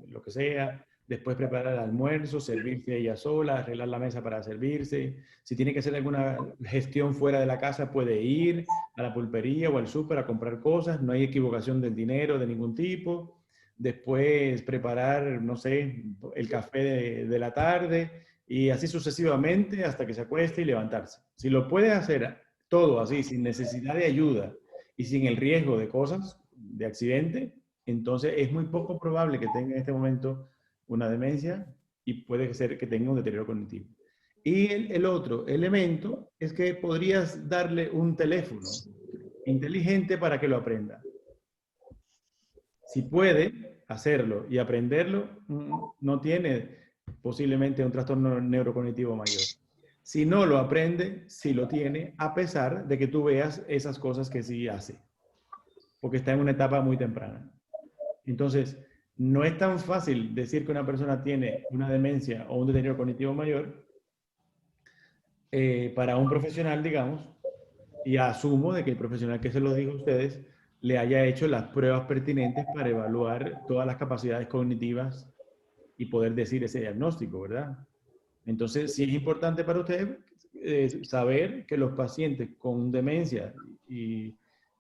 lo que sea, después preparar el almuerzo, servirse ella sola, arreglar la mesa para servirse. Si tiene que hacer alguna gestión fuera de la casa, puede ir a la pulpería o al súper a comprar cosas, no hay equivocación del dinero de ningún tipo. Después preparar, no sé, el café de la tarde y así sucesivamente hasta que se acueste y levantarse. Si lo puede hacer todo así, sin necesidad de ayuda y sin el riesgo de cosas, de accidente, entonces es muy poco probable que tenga en este momento una demencia y puede ser que tenga un deterioro cognitivo. Y el otro elemento es que podrías darle un teléfono inteligente para que lo aprenda. Si puede hacerlo y aprenderlo, no tiene posiblemente un trastorno neurocognitivo mayor. Si no lo aprende, sí lo tiene, a pesar de que tú veas esas cosas que sí hace, porque está en una etapa muy temprana. Entonces, no es tan fácil decir que una persona tiene una demencia o un deterioro cognitivo mayor para un profesional, digamos, y asumo de que el profesional que se lo diga a ustedes le haya hecho las pruebas pertinentes para evaluar todas las capacidades cognitivas y poder decir ese diagnóstico, ¿verdad? Entonces, sí es importante para usted saber que los pacientes con demencia y,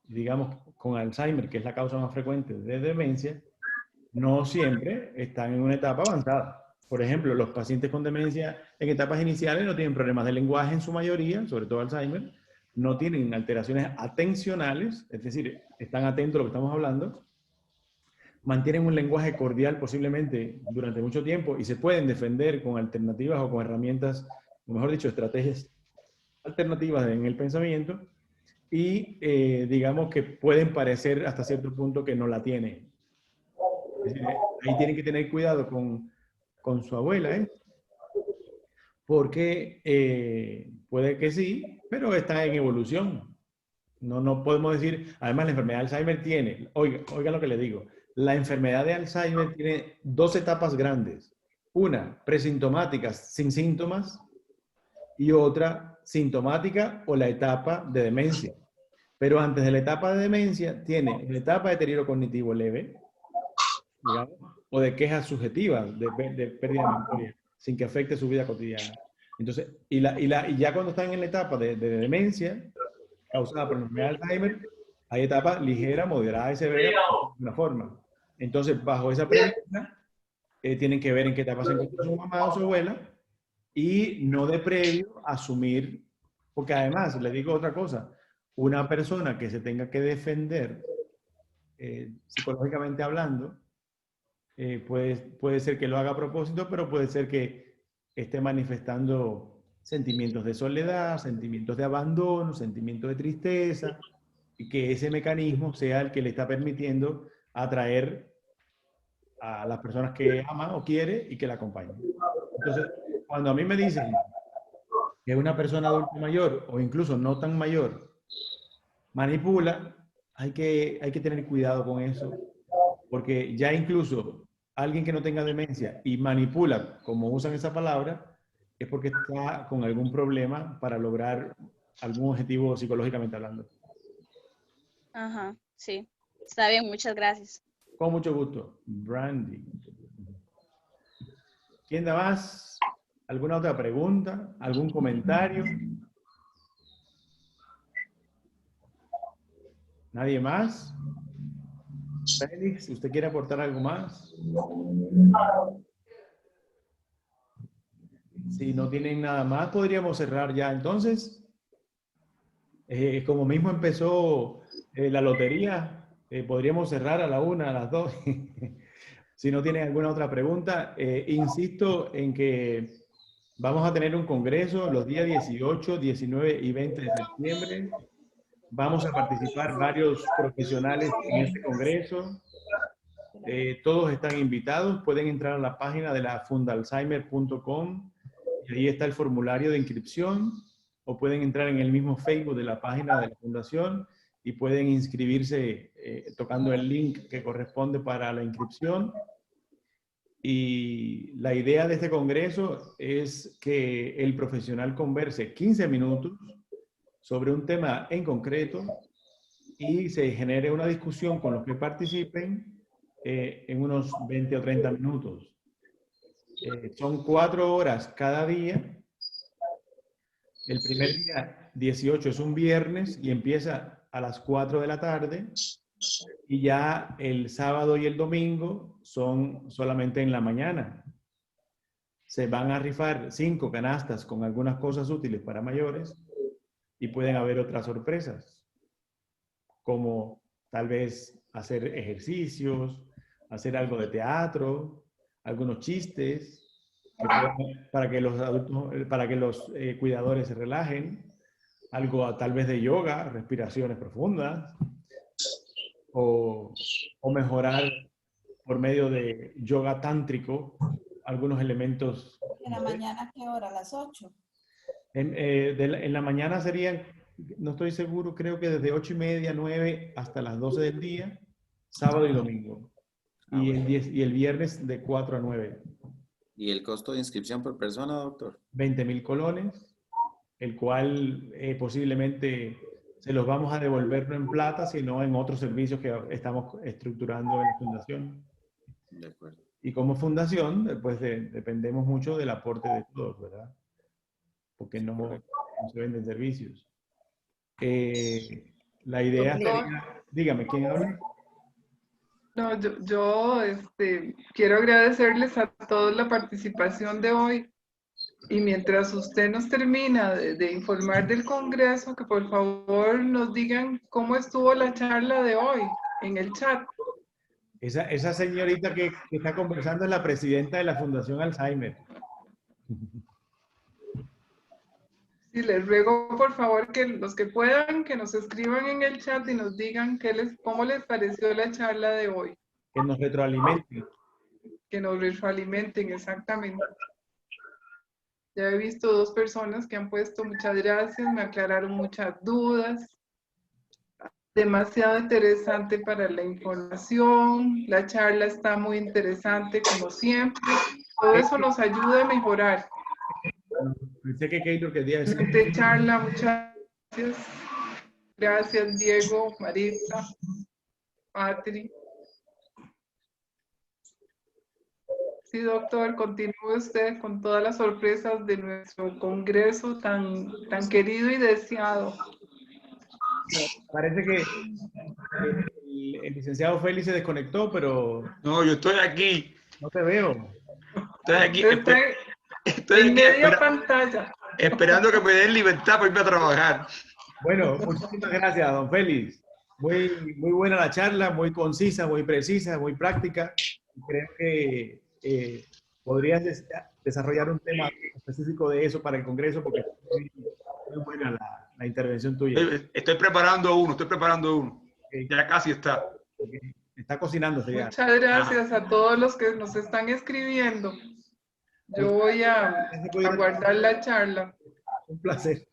digamos, con Alzheimer, que es la causa más frecuente de demencia, no siempre están en una etapa avanzada. Por ejemplo, los pacientes con demencia en etapas iniciales no tienen problemas de lenguaje en su mayoría, sobre todo Alzheimer, no tienen alteraciones atencionales, es decir, están atentos a lo que estamos hablando, mantienen un lenguaje cordial posiblemente durante mucho tiempo y se pueden defender con alternativas o con herramientas, o mejor dicho, estrategias alternativas en el pensamiento y digamos que pueden parecer hasta cierto punto que no la tienen. Es decir, ahí tienen que tener cuidado con su abuela, ¿eh? Porque puede que sí, pero está en evolución. No podemos decir, además la enfermedad de Alzheimer tiene, oiga lo que le digo, la enfermedad de Alzheimer tiene dos etapas grandes. Una, presintomática, sin síntomas, y otra, sintomática o la etapa de demencia. Pero antes de la etapa de demencia, tiene una etapa de deterioro cognitivo leve, digamos, o de quejas subjetivas, de pérdida de memoria, sin que afecte su vida cotidiana. Entonces, y ya cuando están en la etapa de demencia, causada por la enfermedad de Alzheimer, hay etapas ligera, moderada y severa de una forma. Entonces, bajo esa premisa, tienen que ver en qué etapa se encuentra su mamá o su abuela y no de previo asumir, porque además, le digo otra cosa, una persona que se tenga que defender psicológicamente hablando, puede ser que lo haga a propósito, pero puede ser que esté manifestando sentimientos de soledad, sentimientos de abandono, sentimientos de tristeza, y que ese mecanismo sea el que le está permitiendo atraer a las personas que ama o quiere y que la acompañen. Entonces, cuando a mí me dicen que una persona adulta mayor o incluso no tan mayor manipula, hay que tener cuidado con eso, porque ya incluso alguien que no tenga demencia y manipula, como usan esa palabra, es porque está con algún problema para lograr algún objetivo psicológicamente hablando. Ajá, sí. Está bien, muchas gracias. Con mucho gusto. Brandy. ¿Quién da más? ¿Alguna otra pregunta? ¿Algún comentario? ¿Nadie más? Félix, ¿usted quiere aportar algo más? Si no tienen nada más, podríamos cerrar ya. Entonces, como mismo empezó la lotería, podríamos cerrar a la 1, a las 2. Si no tienen alguna otra pregunta, insisto en que vamos a tener un congreso los días 18, 19 y 20 de septiembre. Vamos a participar varios profesionales en este congreso. Todos están invitados. Pueden entrar a la página de la fundalzheimer.com y ahí está el formulario de inscripción, o pueden entrar en el mismo Facebook de la página de la fundación y pueden inscribirse tocando el link que corresponde para la inscripción. Y la idea de este congreso es que el profesional converse 15 minutos sobre un tema en concreto y se genere una discusión con los que participen en unos 20 o 30 minutos. Son 4 horas cada día. El primer día, 18, es un viernes y empieza a las 4 de la tarde. Y ya el sábado y el domingo son solamente en la mañana. Se van a rifar 5 canastas con algunas cosas útiles para mayores y pueden haber otras sorpresas, como tal vez hacer ejercicios, hacer algo de teatro, algunos chistes, para que los adultos, para que los cuidadores se relajen, algo tal vez de yoga, respiraciones profundas, o mejorar por medio de yoga tántrico algunos elementos. ¿En la mañana qué hora? ¿A las 8? En la mañana serían, no estoy seguro, creo que desde 8:30, 9 hasta las 12 del día, sábado y domingo. Y el viernes de 4 a 9. ¿Y el costo de inscripción por persona, doctor? 20,000 colones, el cual posiblemente se los vamos a devolver no en plata, sino en otros servicios que estamos estructurando en la fundación. De acuerdo. Y como fundación, pues dependemos mucho del aporte de todos, ¿verdad? Porque no se venden servicios. La idea sería... Dígame, ¿quién habla? No, yo quiero agradecerles a todos la participación de hoy. Y mientras usted nos termina de informar del Congreso, que por favor nos digan cómo estuvo la charla de hoy en el chat. Esa señorita que está conversando es la presidenta de la Fundación Alzheimer. Sí, les ruego por favor que los que puedan, que nos escriban en el chat y nos digan cómo les pareció la charla de hoy. Que nos retroalimenten. Que nos retroalimenten, exactamente. Ya he visto 2 personas que han puesto muchas gracias, me aclararon muchas dudas. Demasiado interesante para la información, la charla está muy interesante como siempre. Todo eso nos ayuda a mejorar. Pensé que Keylor quería decir. Excelente charla, muchas gracias. Gracias, Diego, Marita, Patri. Sí, doctor, continúe usted con todas las sorpresas de nuestro congreso tan querido y deseado. Parece que el licenciado Félix se desconectó, pero... No, yo estoy aquí. No te veo. Estoy aquí. Estoy en media pantalla. Esperando que me den libertad para irme a trabajar. Bueno, muchísimas gracias, don Félix. Muy buena la charla, muy concisa, muy precisa, muy práctica. Creo que podrías desarrollar un tema específico de eso para el Congreso, porque es muy buena la intervención tuya. Estoy preparando uno. Okay. Ya casi está. Okay. Está cocinándose ya. Muchas gracias a todos los que nos están escribiendo. Yo voy a guardar la charla. Un placer.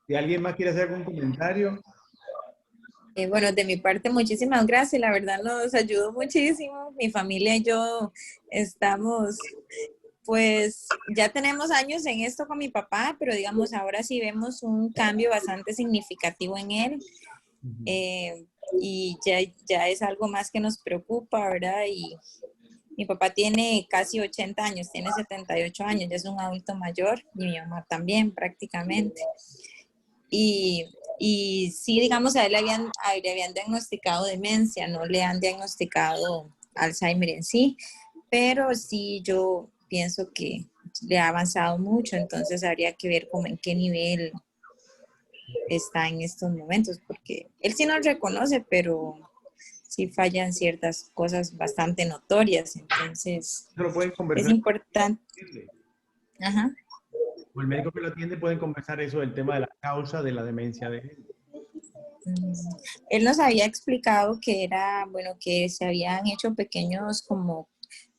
Si alguien más quiere hacer algún comentario. Bueno, de mi parte, muchísimas gracias. La verdad nos ayudó muchísimo. Mi familia y yo estamos, pues ya tenemos años en esto con mi papá, pero digamos, ahora sí vemos un cambio bastante significativo en él. Y ya es algo más que nos preocupa, ¿verdad? Y mi papá tiene casi 80 años, tiene 78 años, ya es un adulto mayor, y mi mamá también prácticamente. Y sí, digamos, a él le habían diagnosticado demencia, no le han diagnosticado Alzheimer en sí, pero sí yo pienso que le ha avanzado mucho, entonces habría que ver como en qué nivel está en estos momentos, porque él sí nos reconoce, pero sí fallan ciertas cosas bastante notorias, entonces es importante. Ajá. O el médico que lo atiende pueden conversar eso del tema de la causa de la demencia de él. Él nos había explicado que era, bueno, que se habían hecho pequeños como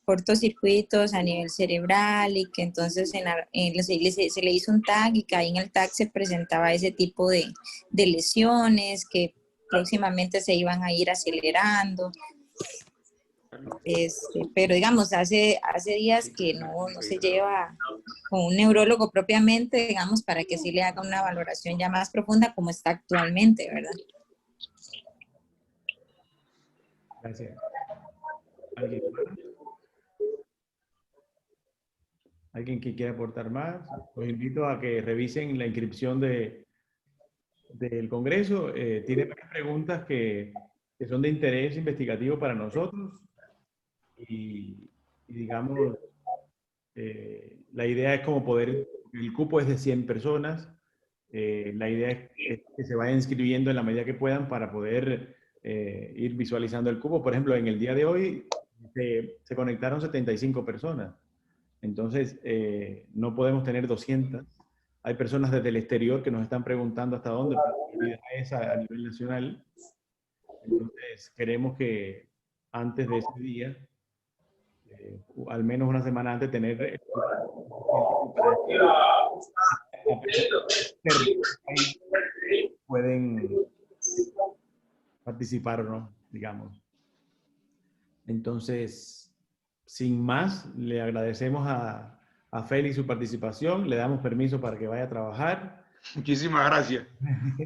cortocircuitos a nivel cerebral y que entonces se le hizo un TAC y que ahí en el TAC se presentaba ese tipo de lesiones que próximamente se iban a ir acelerando. Pero digamos, hace días que no se lleva con un neurólogo propiamente, digamos, para que sí le haga una valoración ya más profunda como está actualmente, ¿verdad? Gracias. ¿Alguien más? ¿Alguien que quiera aportar más? Los invito a que revisen la inscripción del Congreso. Tiene varias preguntas que son de interés investigativo para nosotros. Y digamos, la idea es como poder, el cupo es de 100 personas. La idea es que se vayan inscribiendo en la medida que puedan para poder ir visualizando el cupo. Por ejemplo, en el día de hoy se conectaron 75 personas. Entonces, no podemos tener 200. Hay personas desde el exterior que nos están preguntando hasta dónde, pero la idea es a nivel nacional. Entonces, queremos que antes de ese día, al menos una semana antes, tener pueden participar o no, digamos. Entonces, sin más, le agradecemos a Félix su participación, le damos permiso para que vaya a trabajar. Muchísimas gracias.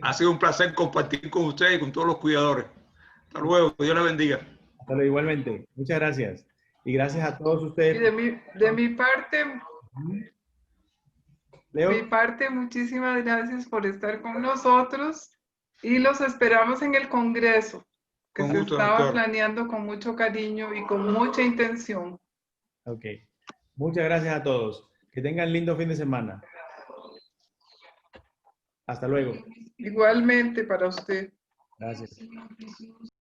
Ha sido un placer compartir con ustedes y con todos los cuidadores. Hasta luego, que Dios les bendiga. Hasta luego, igualmente. Muchas gracias. Y gracias a todos ustedes. Y de mi parte, Leo. De mi parte, muchísimas gracias por estar con nosotros y los esperamos en el Congreso, que se estaba planeando con mucho cariño y con mucha intención. Ok. Muchas gracias a todos. Que tengan lindo fin de semana. Hasta luego. Igualmente para usted. Gracias.